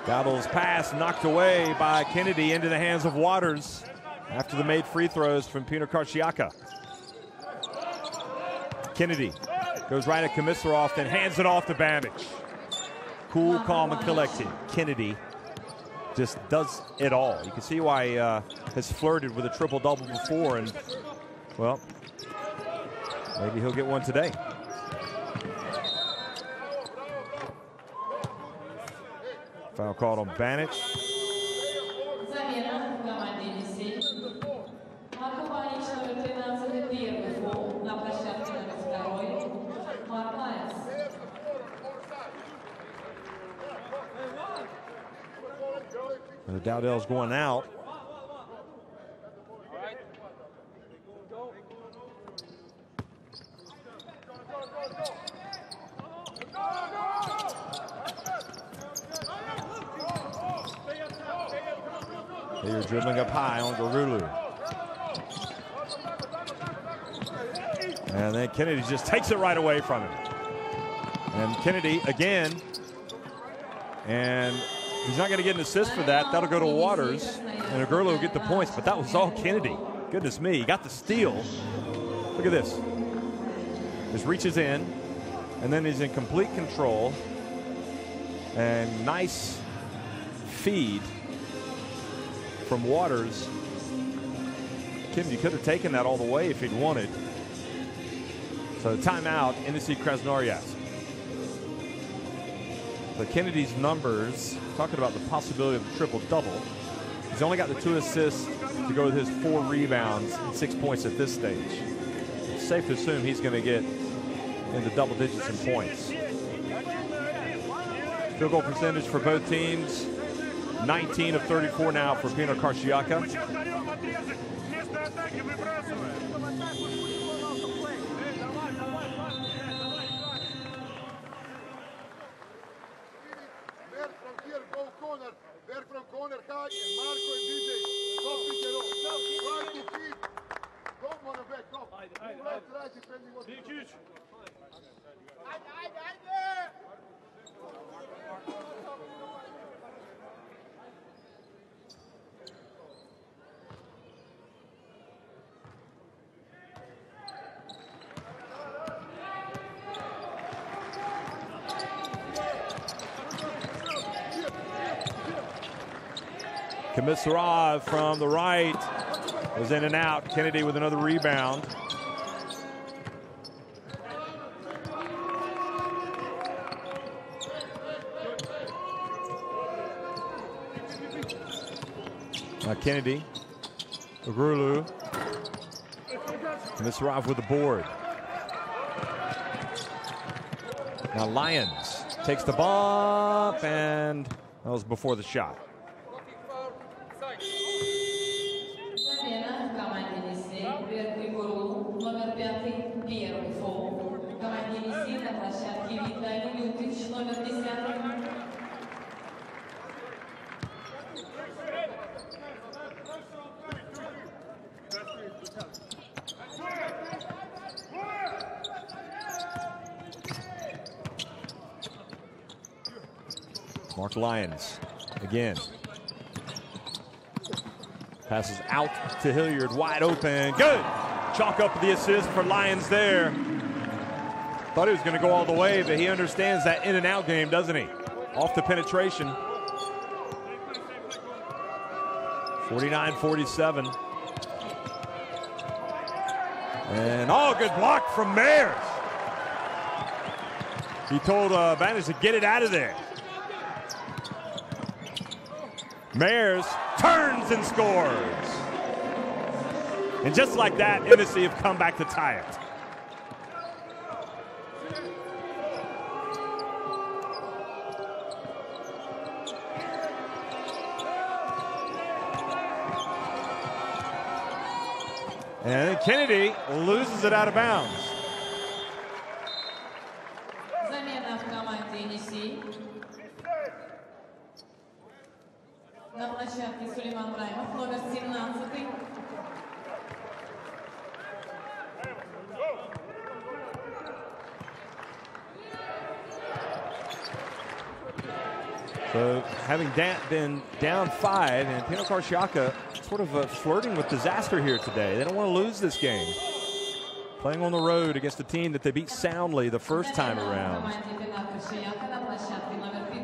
[SPEAKER 1] Gobble's pass knocked away by Kennedy into the hands of Waters after the made free throws from Pinar Karsiyaka. Kennedy goes right at Komisarov, then hands it off to Bamic. Cool, calm, and collected. Kennedy just does it all. You can see why he has flirted with a triple-double before, and, well, maybe he'll get one today. Foul called on Bamic.
[SPEAKER 2] Замена в команде Enisey. Марко Банич, номер 13, первый фол. На площадке номер 2, Марк Майерс.
[SPEAKER 1] The Dowdell's going out. They're dribbling up high on Garulu. And then Kennedy just takes it right away from him. And Kennedy again. And he's not going to get an assist for that. That'll go to Waters. And Garulu will get the points, but that was all Kennedy. Goodness me, he got the steal. Look at this. Just reaches in, and then he's in complete control. And nice feed from Waters. Kennedy could have taken that all the way if he'd wanted. So timeout, Enisey Krasnoyarsk. So Kennedy's numbers, talking about the possibility of a triple-double. He's only got the 2 assists to go with his 4 rebounds and 6 points at this stage. It's safe to assume he's going to get into double digits in points. Field goal percentage for both teams, 19 of 34 now for Pinar Karsiyaka. Karsiyaka from the right was in and out. Kennedy with another rebound. Kennedy, Agrulu, Karsiyaka with the board. Now Lyons takes the bump, and that was before the shot.
[SPEAKER 2] Замена в команде Enisey. Верхний гол номер 5, первый фол. В команде Enisey на площадке Виталий Лютич, номер 10.
[SPEAKER 1] Mark Lyons again. Passes out to Hilliard, wide open. Good! Chalk up the assist for Lyons there. Thought he was going to go all the way, but he understands that in and out game, doesn't he? Off the penetration. 49-47. And good block from Mayers. He told Bandage to get it out of there. Mayers turns and scores. And just like that, Enisey have come back to tie it. And then Kennedy loses it out of bounds.
[SPEAKER 2] Замена в команде Enisey. На площадке Сулейман Раймов, номер 17.
[SPEAKER 1] So having been down 5, and Pinar Karsiyaka sort of flirting with disaster here today. They don't want to lose this game. Playing on the road against a team that they beat soundly the first time around.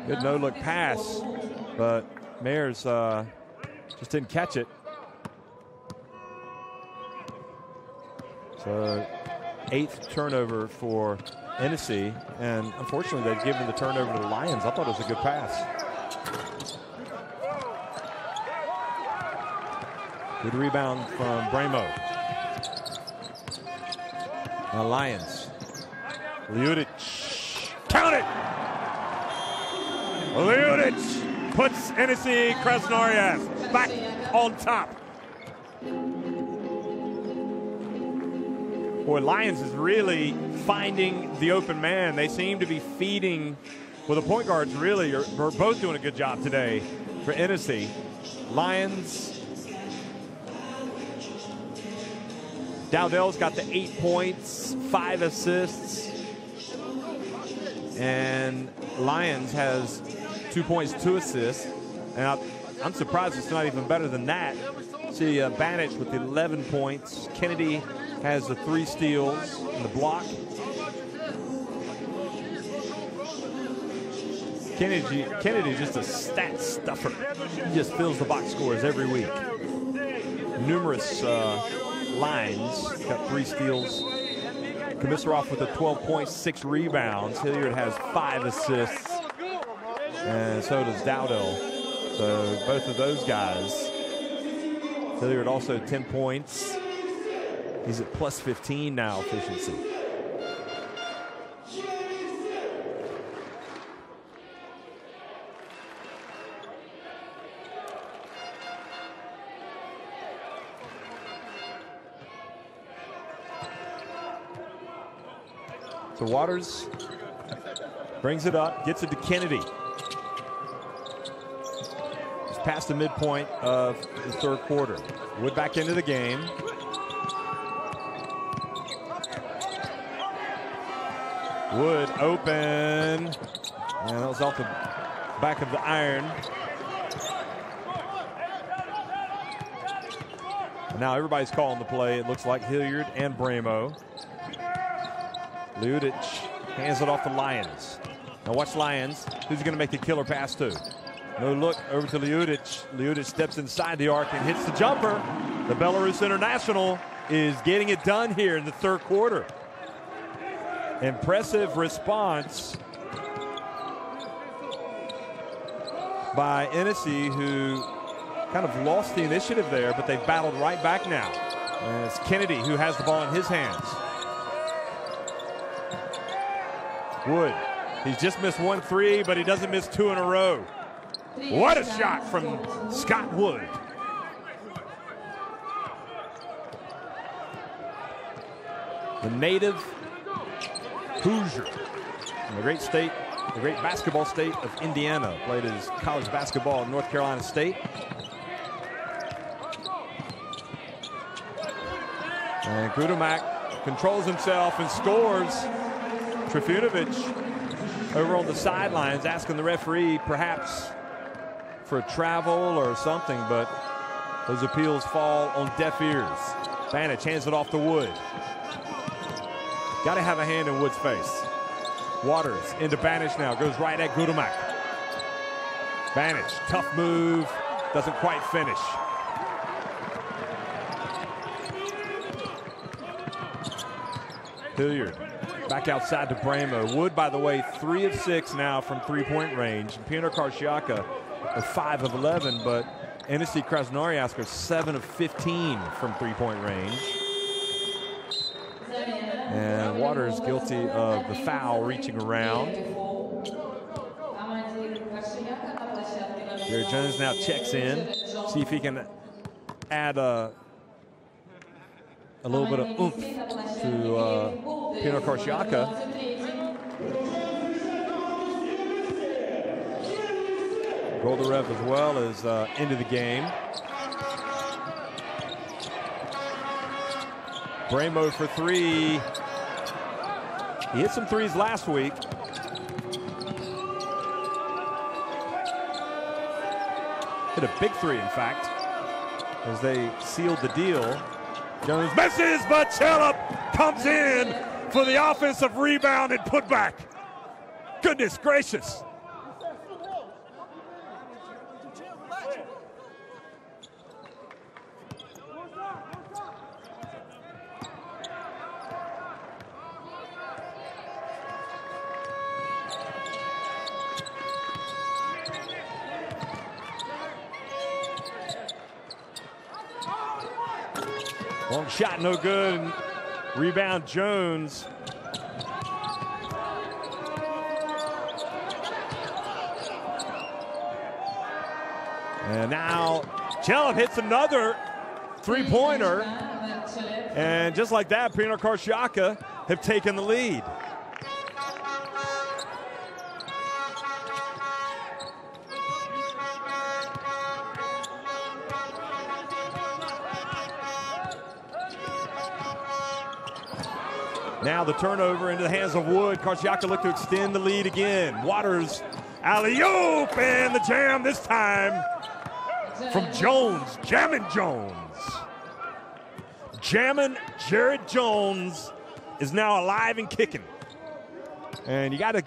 [SPEAKER 1] Good no-look pass, but Mayers just didn't catch it. So 8th turnover for Enisey, and unfortunately they've given the turnover to the Lions. I thought it was a good pass. Good rebound from Bramo. Now Lions. Ljudic. Count it! Ljudic puts Enisey Krasnoyarsk back on top. Boy, Lions is really finding the open man. They seem to be feeding. Well, the point guards really are both doing a good job today for Enisey. Lions. Dowdell's got the 8 points, 5 assists. And Lyons has 2 points, 2 assists. And I'm surprised it's not even better than that. See Banich with 11 points. Kennedy has the 3 steals and the block. Kennedy's just a stat stuffer. He just fills the box scores every week. Numerous lines, got 3 steals. Karsiyaka with a 12 points, 6 rebounds. Hilliard has 5 assists, and so does Dowdell. So both of those guys. Hilliard also 10 points. He's at plus 15 now, efficiency. So Waters brings it up, gets it to Kennedy. It's past the midpoint of the third quarter. Wood back into the game. Wood open. And that was off the back of the iron. And now everybody's calling the play. It looks like Hilliard and Bramo. Ljudic hands it off to Lyons. Now watch Lyons. Who's he going to make the killer pass to? No look over to Ljudic. Ljudic steps inside the arc and hits the jumper. The Belarus international is getting it done here in the third quarter. Impressive response by Enisey, who kind of lost the initiative there, but they've battled right back now. And it's Kennedy who has the ball in his hands. Wood, he's just missed 1 3, but he doesn't miss 2 in a row. What a shot from Scott Wood. The native Hoosier from the great state, the great basketball state of Indiana. Played his college basketball at North Carolina State. And Gudomak controls himself and scores. Trifunovic over on the sidelines asking the referee perhaps for a travel or something, but those appeals fall on deaf ears. Banic hands it off to Wood. Got to have a hand in Wood's face. Waters into Banic now, goes right at Gudomak. Banic, tough move, doesn't quite finish. Hilliard back outside to Bramo. Wood, by the way, 3 of 6 now from three-point range. Pinar Karsiyaka are 5 of 11, but Enisey Krasnoyarsk are 7 of 15 from three-point range. And Waters guilty of the foul reaching around. Jerry Jones now checks in, see if he can add a little bit of oomph to Pinar Karsiyaka. Goldarev as well is into the game. Bramo for 3. He hit some threes last week. Hit a big 3, in fact, as they sealed the deal. Jones misses, but Chellup comes in for the offensive rebound and putback. Goodness gracious. Long shot, no good. Rebound, Jones. And now Chellup hits another three-pointer. And just like that, Pinar Karsiyaka have taken the lead. Now the turnover into the hands of Wood. Karsiyaka look to extend the lead again. Waters, alley-oop, and the jam this time from Jones, Jammin' Jones. Jammin' Jared Jones is now alive and kicking. And you got to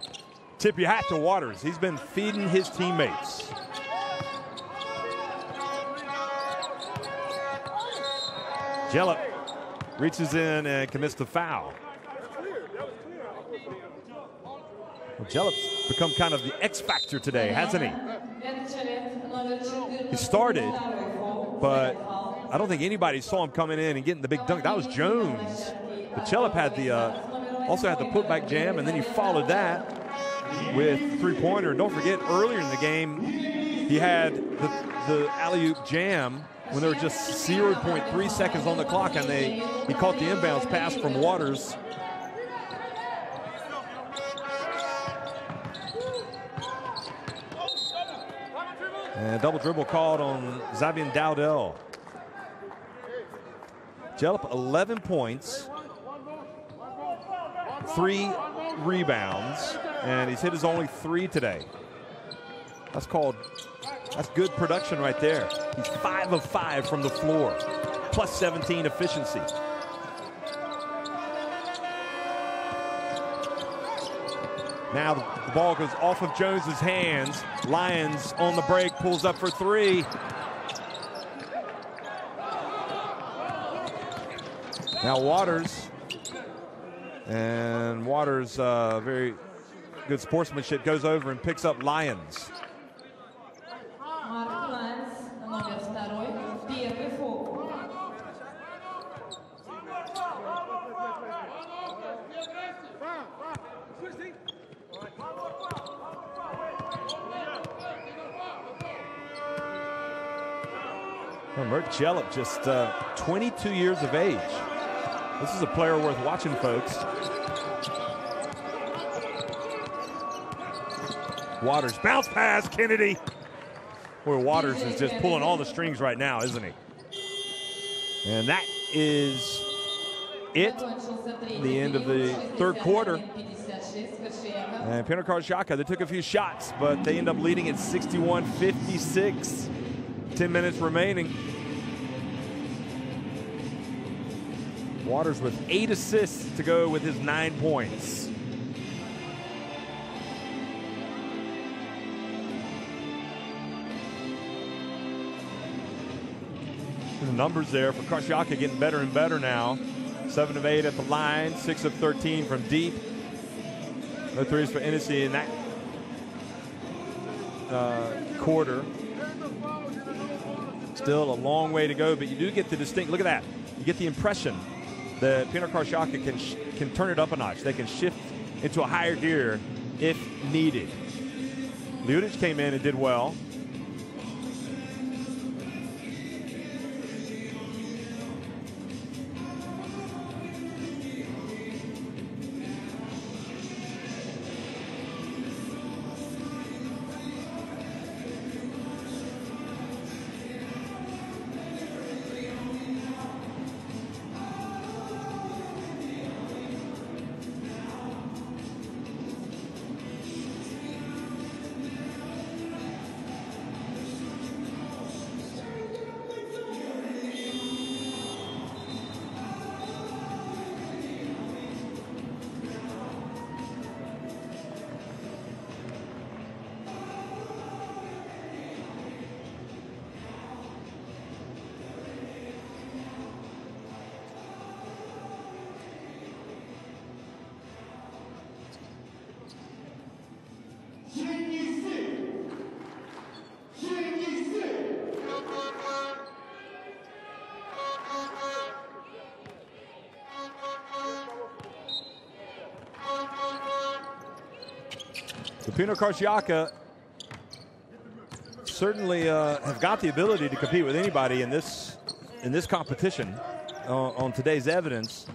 [SPEAKER 1] tip your hat to Waters. He's been feeding his teammates. Chellup reaches in and commits the foul. Well, Jellup's become kind of the X factor today, hasn't he? He started, but I don't think anybody saw him coming in and getting the big dunk. That was Jones. But Chellup had the also had the putback jam, and then he followed that with three-pointer. And don't forget, earlier in the game, he had the alley-oop jam when there were just 0.3 seconds on the clock, and he caught the inbounds pass from Waters. And double dribble called on Xavier Dowdell. Chellup 11 points, 3 rebounds, and he's hit his only 3 today. That's good production right there. He's 5 of 5 from the floor, plus 17 efficiency. Now the ball goes off of Jones's hands. Lyons on the break, pulls up for 3. Now Waters, and Waters, very good sportsmanship, goes over and picks up Lyons. Mert Jellup, just 22 years of age. This is a player worth watching, folks. Waters, bounce pass, Kennedy. Boy, Waters is just pulling all the strings right now, isn't he? And that is it. The end of the third quarter. And Pinar Karsiyaka, they took a few shots, but they end up leading at 61-56. 10 minutes remaining. Waters with 8 assists to go with his 9 points. The numbers there for Karsiyaka getting better and better now. 7 of 8 at the line, 6 of 13 from deep. No threes for Enisey in that quarter. Still a long way to go, but you do get the distinct, look at that. You get the impression that Pinar Karsiyaka can turn it up a notch. They can shift into a higher gear if needed. Ljudic came in and did well. Pinar Karsiyaka certainly have got the ability to compete with anybody in this competition on today's evidence.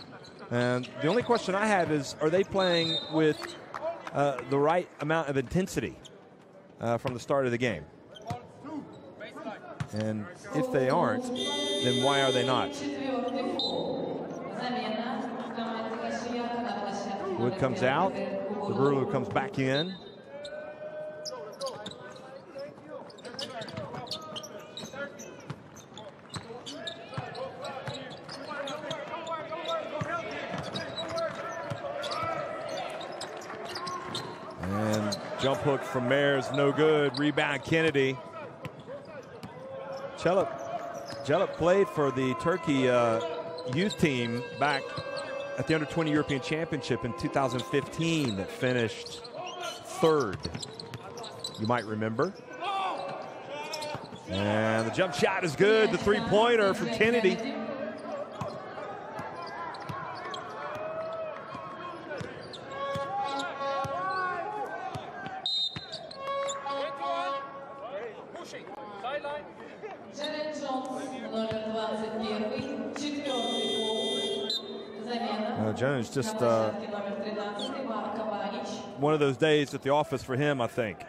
[SPEAKER 1] And the only question I have is, are they playing with the right amount of intensity from the start of the game? And if they aren't, then why are they not? Wood comes out. Zagrulu comes back in. And jump hook from Mayers, no good. Rebound, Kennedy. Jellup played for the Turkey youth team back at the Under-20 European Championship in 2015 that finished 3rd, you might remember. And the jump shot is good. The three-pointer from Kennedy. Jones just one of those days at the office for him, I think.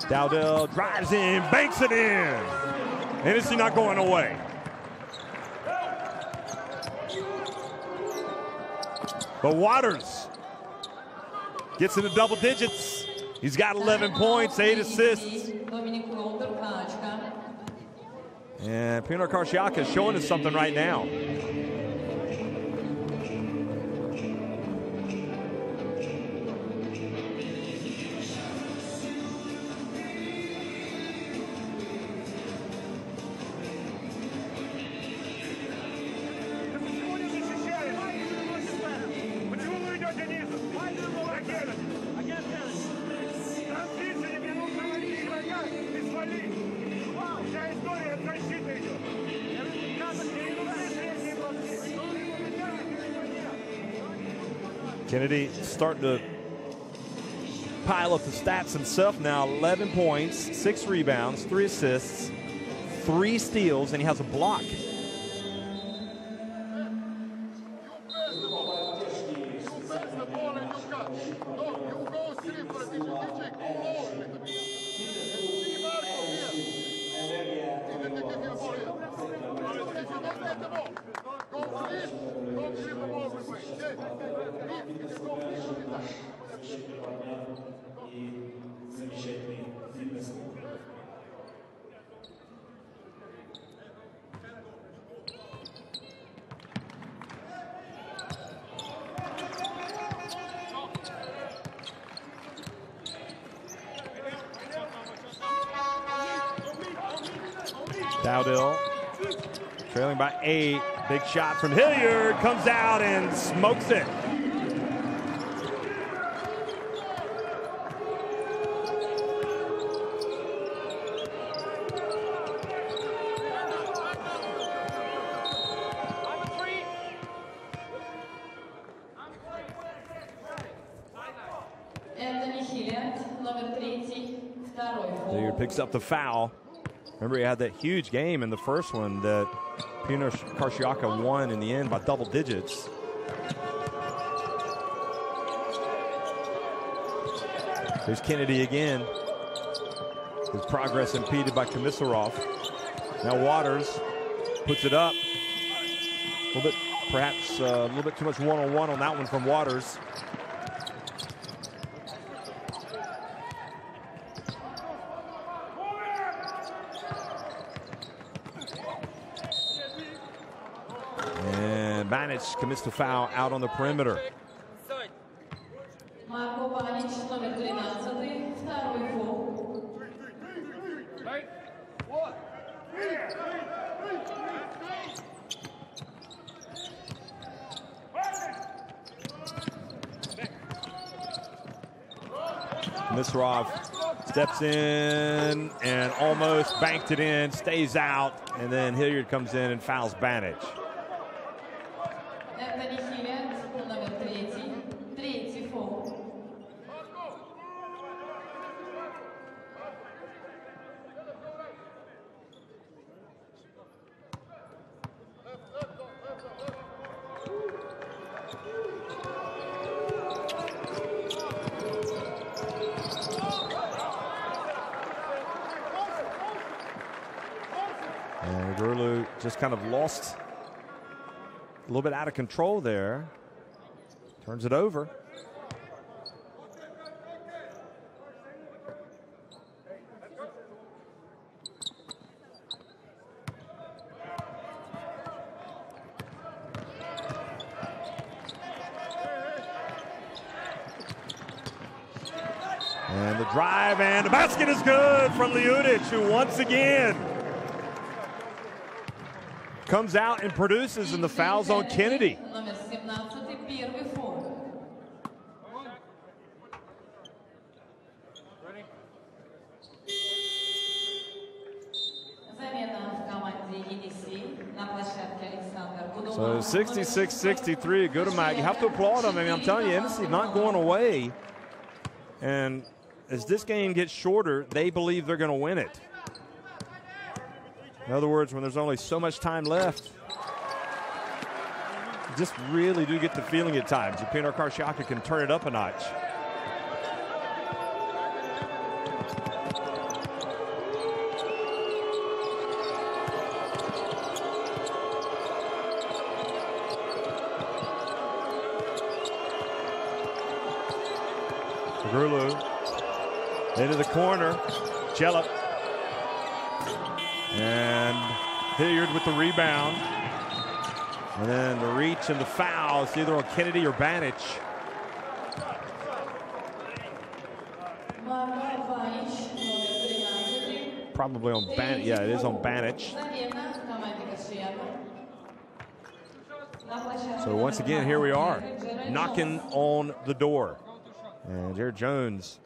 [SPEAKER 1] Dowdell drives in, banks it in. Enisey not going away. But Waters gets into double digits. He's got 11 points, 8 assists. And Pinar Karsiyaka is showing us something right now. Kennedy starting to pile up the stats himself now. 11 points, 6 rebounds, 3 assists, 3 steals, and he has a block. Dowdell trailing by 8. Big shot from Hilliard, comes out and smokes it. Hilliard picks up the foul. Remember, he had that huge game in the first one that Pinar Karsiyaka won in the end by double digits. There's Kennedy again. His progress impeded by Komisarov. Now Waters puts it up. A little bit, perhaps a little bit too much one-on-one on that one from Waters. Banic commits the foul out on the perimeter. Komisarov steps in and almost banked it in, stays out, and then Hilliard comes in and fouls Banic. And Gurlu just kind of lost a little bit out of control there. Turns it over. And the drive and the basket is good from Ljudic, who once again comes out and produces, and the foul's on Kennedy. So 66-63, good amount. You have to applaud him. I mean, I'm telling you, Enisey's not going away. And as this game gets shorter, they believe they're going to win it. In other words, when there's only so much time left, you just really do get the feeling at times that Pinar Karsiyaka can turn it up a notch. Grulu into the corner. Jellup. And Hilliard with the rebound. And then the reach and the foul. It's either on Kennedy or Banic. Probably on Banic. Yeah, it is on Banic. So once again, here we are, knocking on the door. And Jared Jones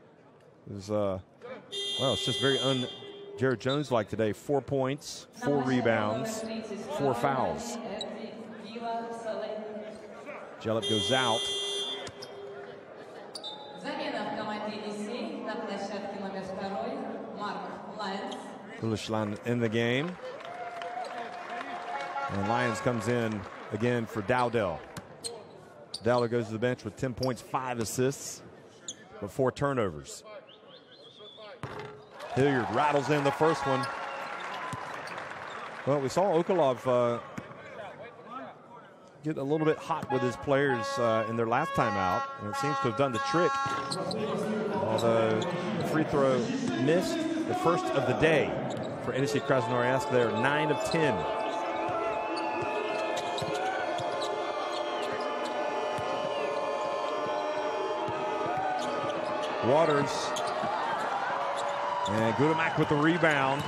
[SPEAKER 1] is, well, it's just very Jared Jones-like today. 4 points, 4 rebounds, 4 fouls. Jellup goes out. Gulislan in the game. And Lyons comes in again for Dowdell. Dowdell goes to the bench with 10 points, 5 assists, but 4 turnovers. Hilliard rattles in the first one. Well, we saw Okolov get a little bit hot with his players in their last time out, and it seems to have done the trick. Although the free throw missed, the first of the day for Enisey Krasnoyarsk there, 9 of 10. Waters and Gudamak with the rebound.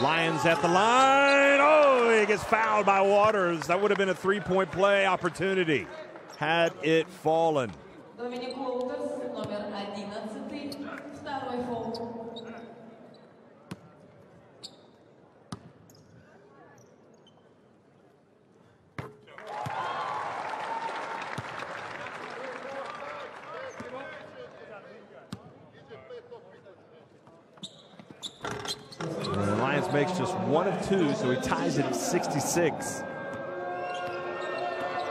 [SPEAKER 1] Lyons at the line. Oh, he gets fouled by Waters. That would have been a 3-point play opportunity had it fallen. Makes just 1 of 2, so he ties it at 66.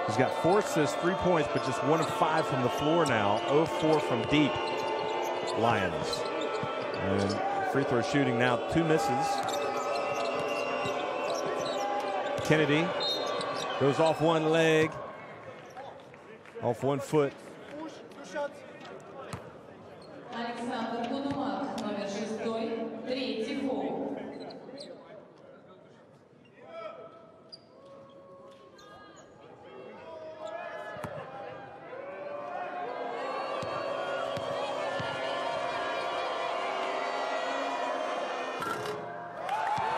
[SPEAKER 1] He's got 4 assists, 3 points, but just 1 of 5 from the floor now. 0 of 4 from deep. Lyons. And free throw shooting now, 2 misses. Kennedy goes off 1 leg, off 1 foot.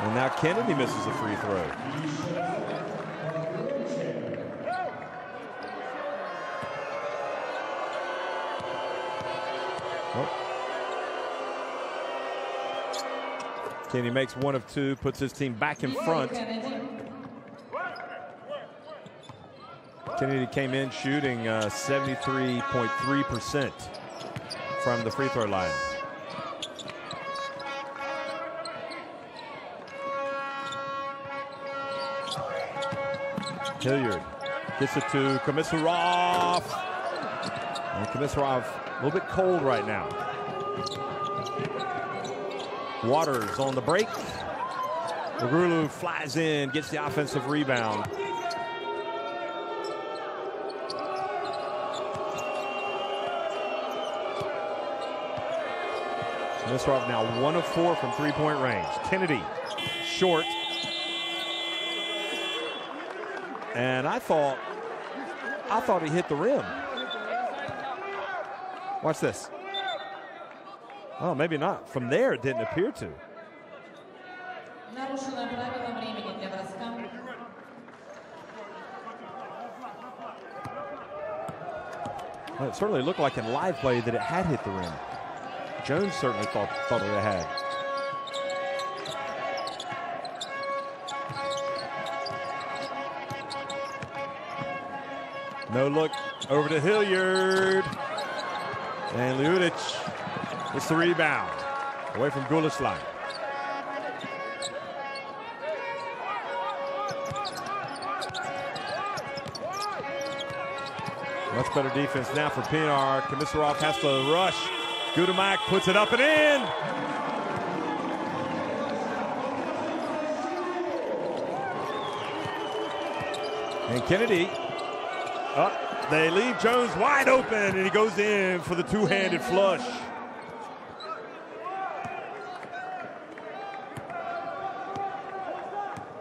[SPEAKER 1] And now Kennedy misses a free throw. Oh. Kennedy makes 1 of 2, puts his team back in front. Kennedy came in shooting 73.3% from the free throw line. Hilliard gets it to Komisarov. And Komisarov a little bit cold right now. Waters on the break. Grulu flies in, gets the offensive rebound. Komisarov now 1 of 4 from 3-point range. Kennedy short. And I thought he hit the rim. Watch this. Oh, maybe not. From there, it didn't appear to. Well, it certainly looked like in live play that it had hit the rim. Jones certainly thought it had. No look over to Hilliard. And Liudic gets the rebound away from Gulislan. Much better defense now for Pinar. Komisarov has to rush. Gudamak puts it up and in. And Kennedy, they leave Jones wide open, and he goes in for the two-handed flush.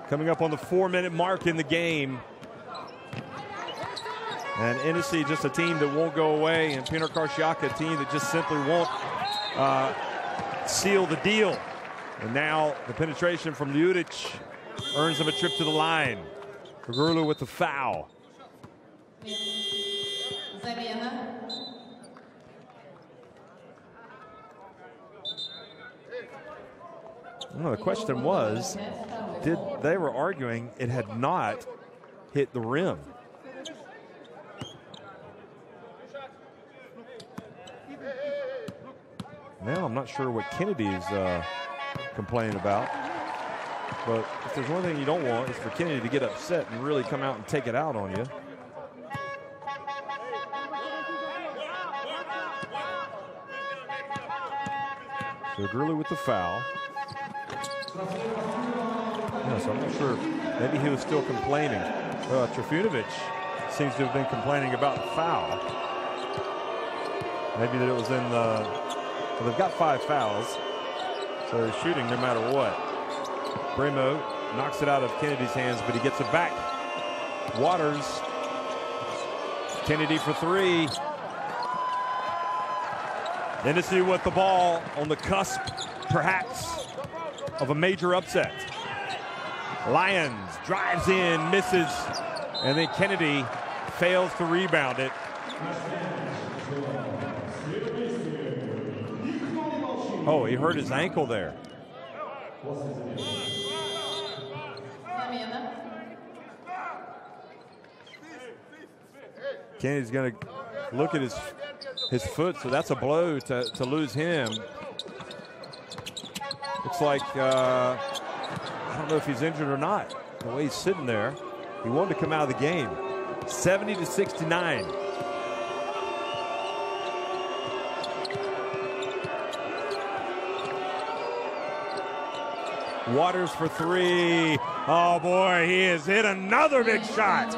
[SPEAKER 1] Coming up on the 4-minute mark in the game. And Enisey, just a team that won't go away, and Pinar Karsiyaka, a team that just simply won't seal the deal. And now the penetration from Ljudic earns him a trip to the line. Grulu with the foul. Well, the question was, they were arguing it had not hit the rim. Now I'm not sure what Kennedy's complaining about. But if there's one thing you don't want, is for Kennedy to get upset and really come out and take it out on you. So Grulu with the foul. Yeah, so I'm not sure. Maybe he was still complaining. Trifunovic seems to have been complaining about the foul. Maybe that it was in the... Well, they've got 5 fouls, so they're shooting no matter what. Bremo knocks it out of Kennedy's hands, but he gets it back. Waters. Kennedy for 3. Enisey with the ball on the cusp, perhaps, of a major upset. Lyons drives in, misses, and then Kennedy fails to rebound it. Oh, he hurt his ankle there. Kennedy's going to look at his foot, so that's a blow to lose him. Looks like, I don't know if he's injured or not, the way he's sitting there. He wanted to come out of the game. 70-69. Waters for 3. Oh boy, he has hit another big shot.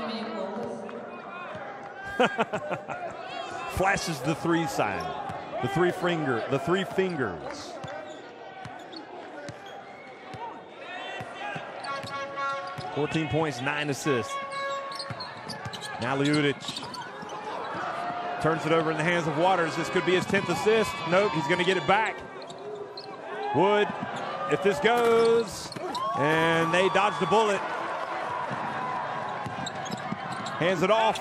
[SPEAKER 1] Flashes the 3 sign. The three fingers. "14 points, 9 assists. Now Ljudic turns it over in the hands of Waters. This could be his 10th assist. Nope, he's going to get it back. Wood, if this goes, and they dodge the bullet. Hands it off.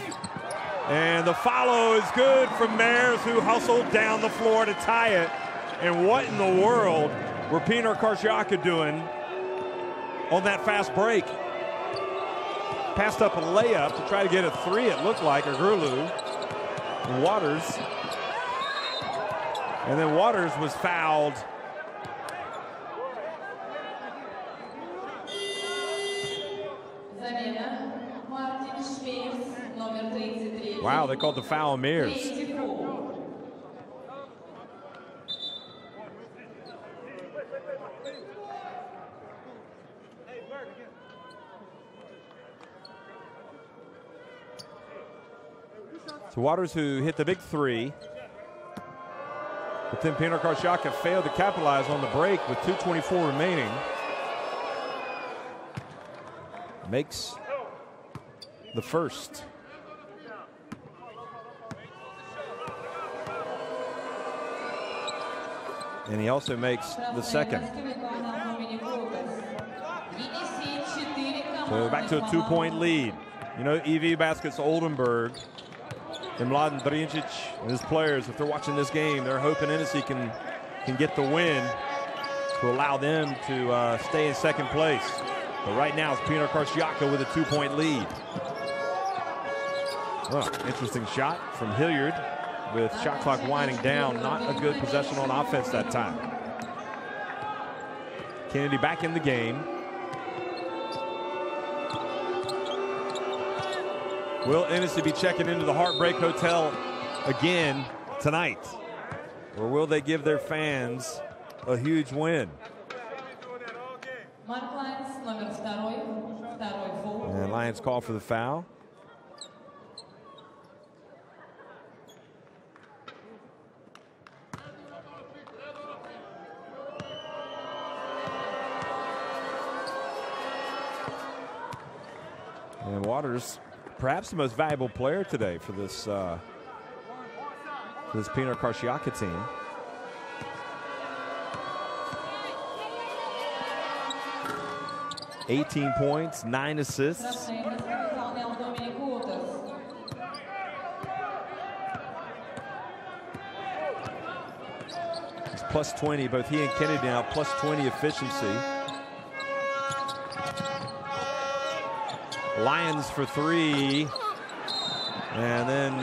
[SPEAKER 1] And the follow is good from Mares, who hustled down the floor to tie it. And what in the world were Pinar Karsiyaka doing on that fast break? Passed up a layup to try to get a 3, it looked like, or Grulu. Waters. And then Waters was fouled. Wow, they called the foul on Mears. So Waters, who hit the big 3, but then Pinar Karsiyaka failed to capitalize on the break with 2:24 remaining. Makes the first. And he also makes the second. So back to a 2-point lead. You know, EV Baskets Oldenburg and Mladen Drincic and his players, if they're watching this game, they're hoping Enisey can get the win to allow them to stay in second place. But right now it's Pinar Karsiyaka with a 2-point lead. Oh, interesting shot from Hilliard with shot clock winding down. Not a good possession on offense that time. Kennedy back in the game. Will Enisey be checking into the Heartbreak Hotel again tonight? Or will they give their fans a huge win? And Lions call for the foul. And Waters, perhaps the most valuable player today for this Pinar Karsiyaka team. $18 points, 9 assists. It's plus 20, both he and Kennedy now plus 20 efficiency. Lyons for 3. And then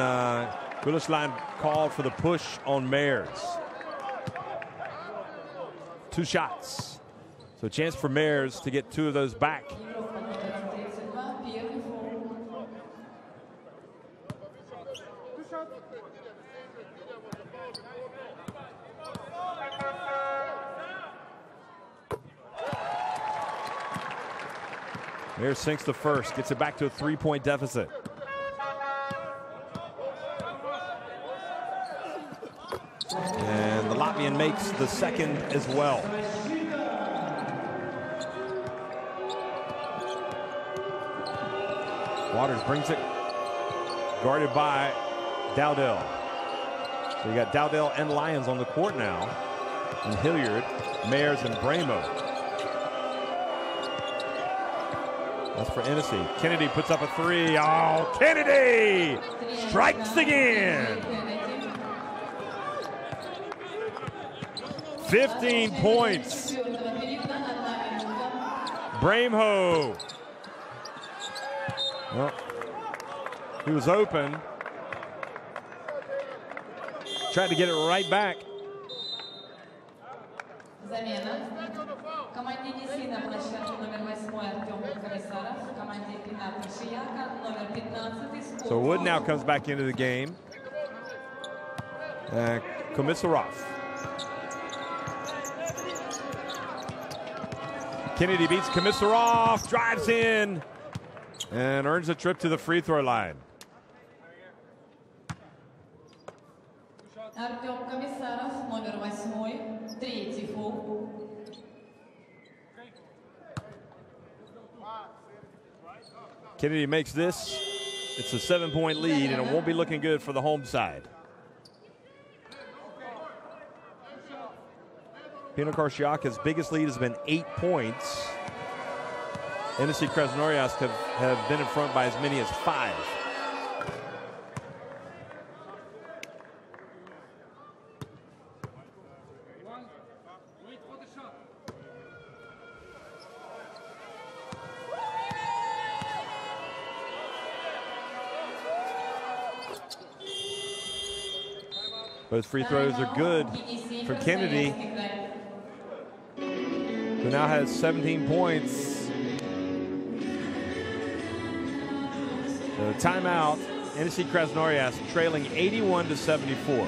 [SPEAKER 1] Gulisland called for the push on Mayers. 2 shots. So a chance for Mayers to get 2 of those back. Mayers sinks the first, gets it back to a 3-point deficit. And the Latvian makes the second as well. Waters brings it, guarded by Dowdell. So you got Dowdell and Lyons on the court now. And Hilliard, Mayers, and Bramo. That's for Enisey. Kennedy puts up a 3. Oh, Kennedy strikes again. 15 points. Bramo. Well, he was open. Tried to get it right back.
[SPEAKER 2] Замена. В команде Enisey на площадке номер 8 Артем Комиссаров, в команде Pinar Karsiyaka номер 15.
[SPEAKER 1] So Wood now comes back into the game. Komisarov. Kennedy beats Komisarov, drives in, and earns a trip to the free throw line.
[SPEAKER 2] Артем Комиссаров, номер 8, третий фол.
[SPEAKER 1] Kennedy makes this. It's a 7-point lead, and it won't be looking good for the home side. Pinar Karsiyaka's biggest lead has been 8 points. Enisey Krasnoyarsk have been in front by as many as 5. Both free throws are good for Kennedy, who now has 17 points. So timeout, Enisey Krasnoyarsk trailing 81-74.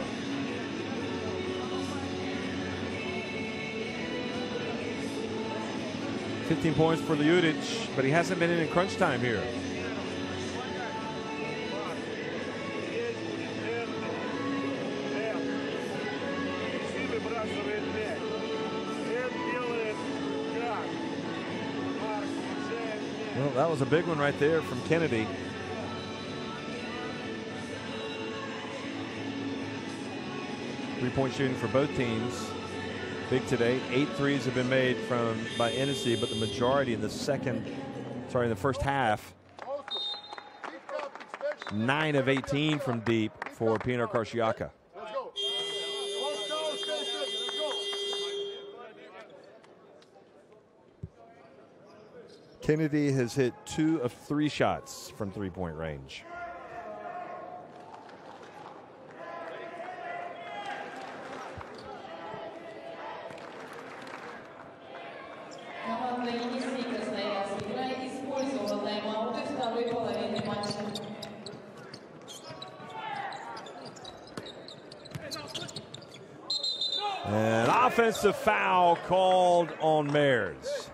[SPEAKER 1] $15 points for Ljudic, but he hasn't been in crunch time here. Well, that was a big one right there from Kennedy. Three-point shooting for both teams. Big today. 8 threes have been made by Enisey, but the majority in the first half. 9 of 18 from deep for Pinar Karsiyaka. Kennedy has hit 2 of 3 shots from three-point range.
[SPEAKER 2] Команда Enisey Krasnoyarsk использовала тайм-ауты второй половины матча.
[SPEAKER 1] An offensive foul called on Mayers.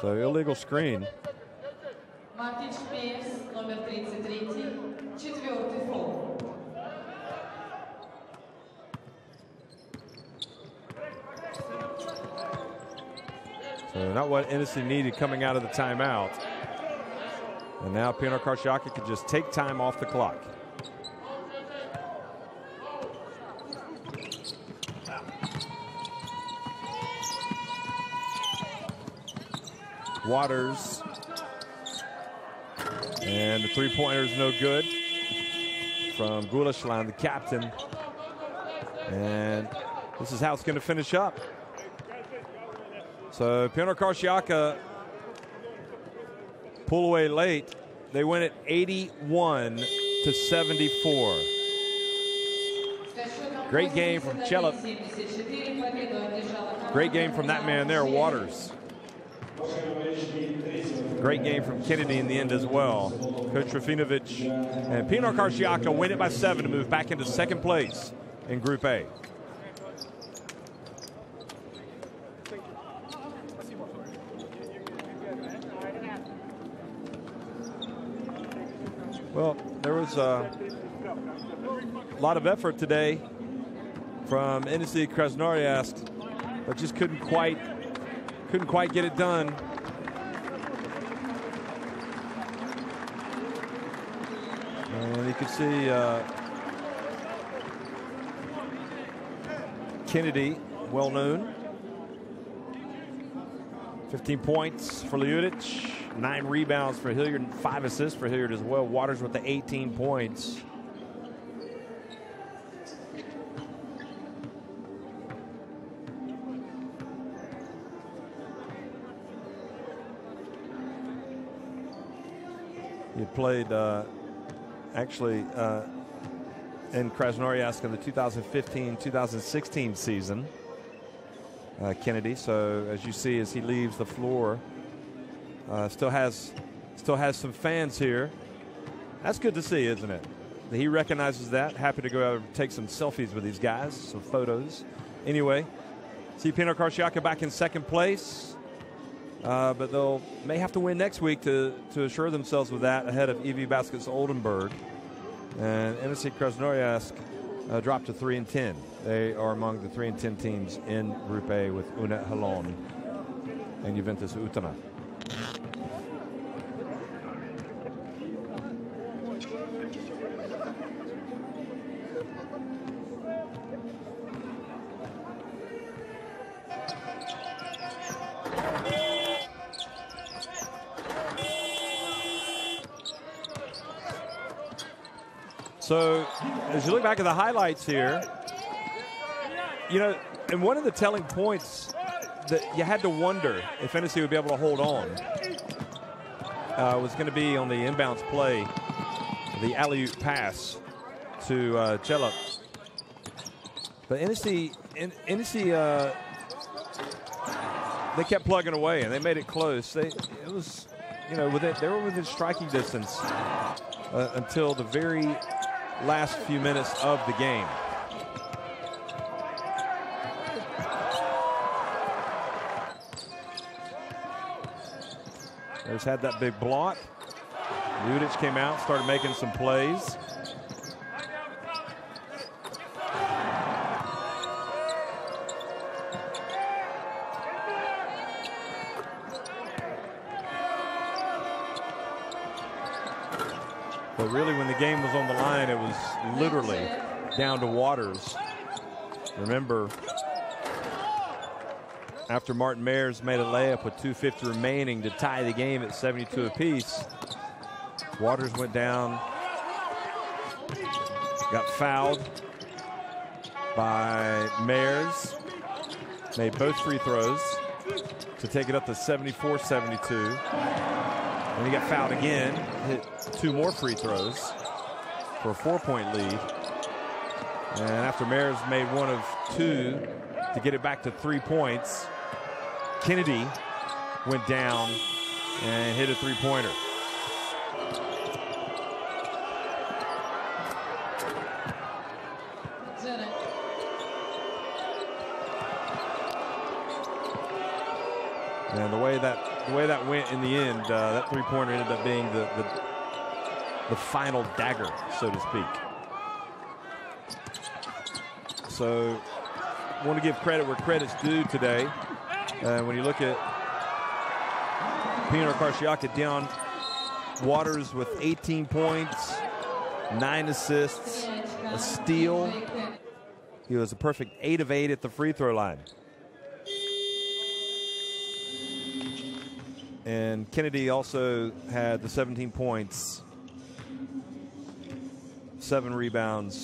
[SPEAKER 1] So illegal screen.
[SPEAKER 2] Мартич Мейерс, номер 33, четвертый фол.
[SPEAKER 1] So not what Enisey needed coming out of the timeout. And now Pinar Karsiyaka can just take time off the clock. Waters. And the three-pointer is no good from Gulashlan, the captain. And this is how it's going to finish up. So Pinar Karsiyaka pull away late. They win it 81-74. Great game from Chelop. Great game from that man there, Waters. Great game from Kennedy in the end as well. Coach Rafinovic and Pinar Karsiyaka win it by 7 to move back into second place in Group A. Well, there was a lot of effort today from Enisey Krasnoyarsk, but just couldn't quite get it done. And you can see Kennedy, well known. 15 points for Ljudic, 9 rebounds for Hilliard, and 5 assists for Hilliard as well. Waters with the 18 points. He played actually in Krasnoyarsk in the 2015-2016 season, Kennedy. So as you see, as he leaves the floor, still has some fans here. That's good to see, isn't it? He recognizes that. Happy to go out and take some selfies with these guys, some photos. Anyway, see Pinar Karsiyaka back in second place. But they'll may have to win next week to assure themselves with that ahead of EV Baskets Oldenburg. And Enisey Krasnoyarsk dropped to 3-10. They are among the 3-10 teams in Group A with Unet Halon and Juventus Utana. So as you look back at the highlights here, you know, and one of the telling points that you had to wonder if Enisey would be able to hold on was going to be on the inbounds play, the alley-oop pass to Chelop. But Enisey, they kept plugging away and they made it close. It was, you know, they were within striking distance until the very last few minutes of the game. There's had that big block. Ljudic came out, started making some plays. But really, when the game was on the line, it was literally down to Waters. Remember, after Martin Mayers made a layup with 2:50 remaining to tie the game at 72 apiece, Waters went down, got fouled by Mayers, made both free throws to take it up to 74-72. And he got fouled again, hit 2 more free throws for a 4-point lead. And after Mayers made 1 of 2 to get it back to 3 points, Kennedy went down and hit a 3-pointer. And the way that went in the end, that 3-pointer ended up being the final dagger, so to speak. So, want to give credit where credit's due today. When you look at Pinar Karsiyaka down Waters with 18 points, 9 assists, a steal. He was a perfect 8 of 8 at the free throw line. And Kennedy also had the 17 points, 7 rebounds.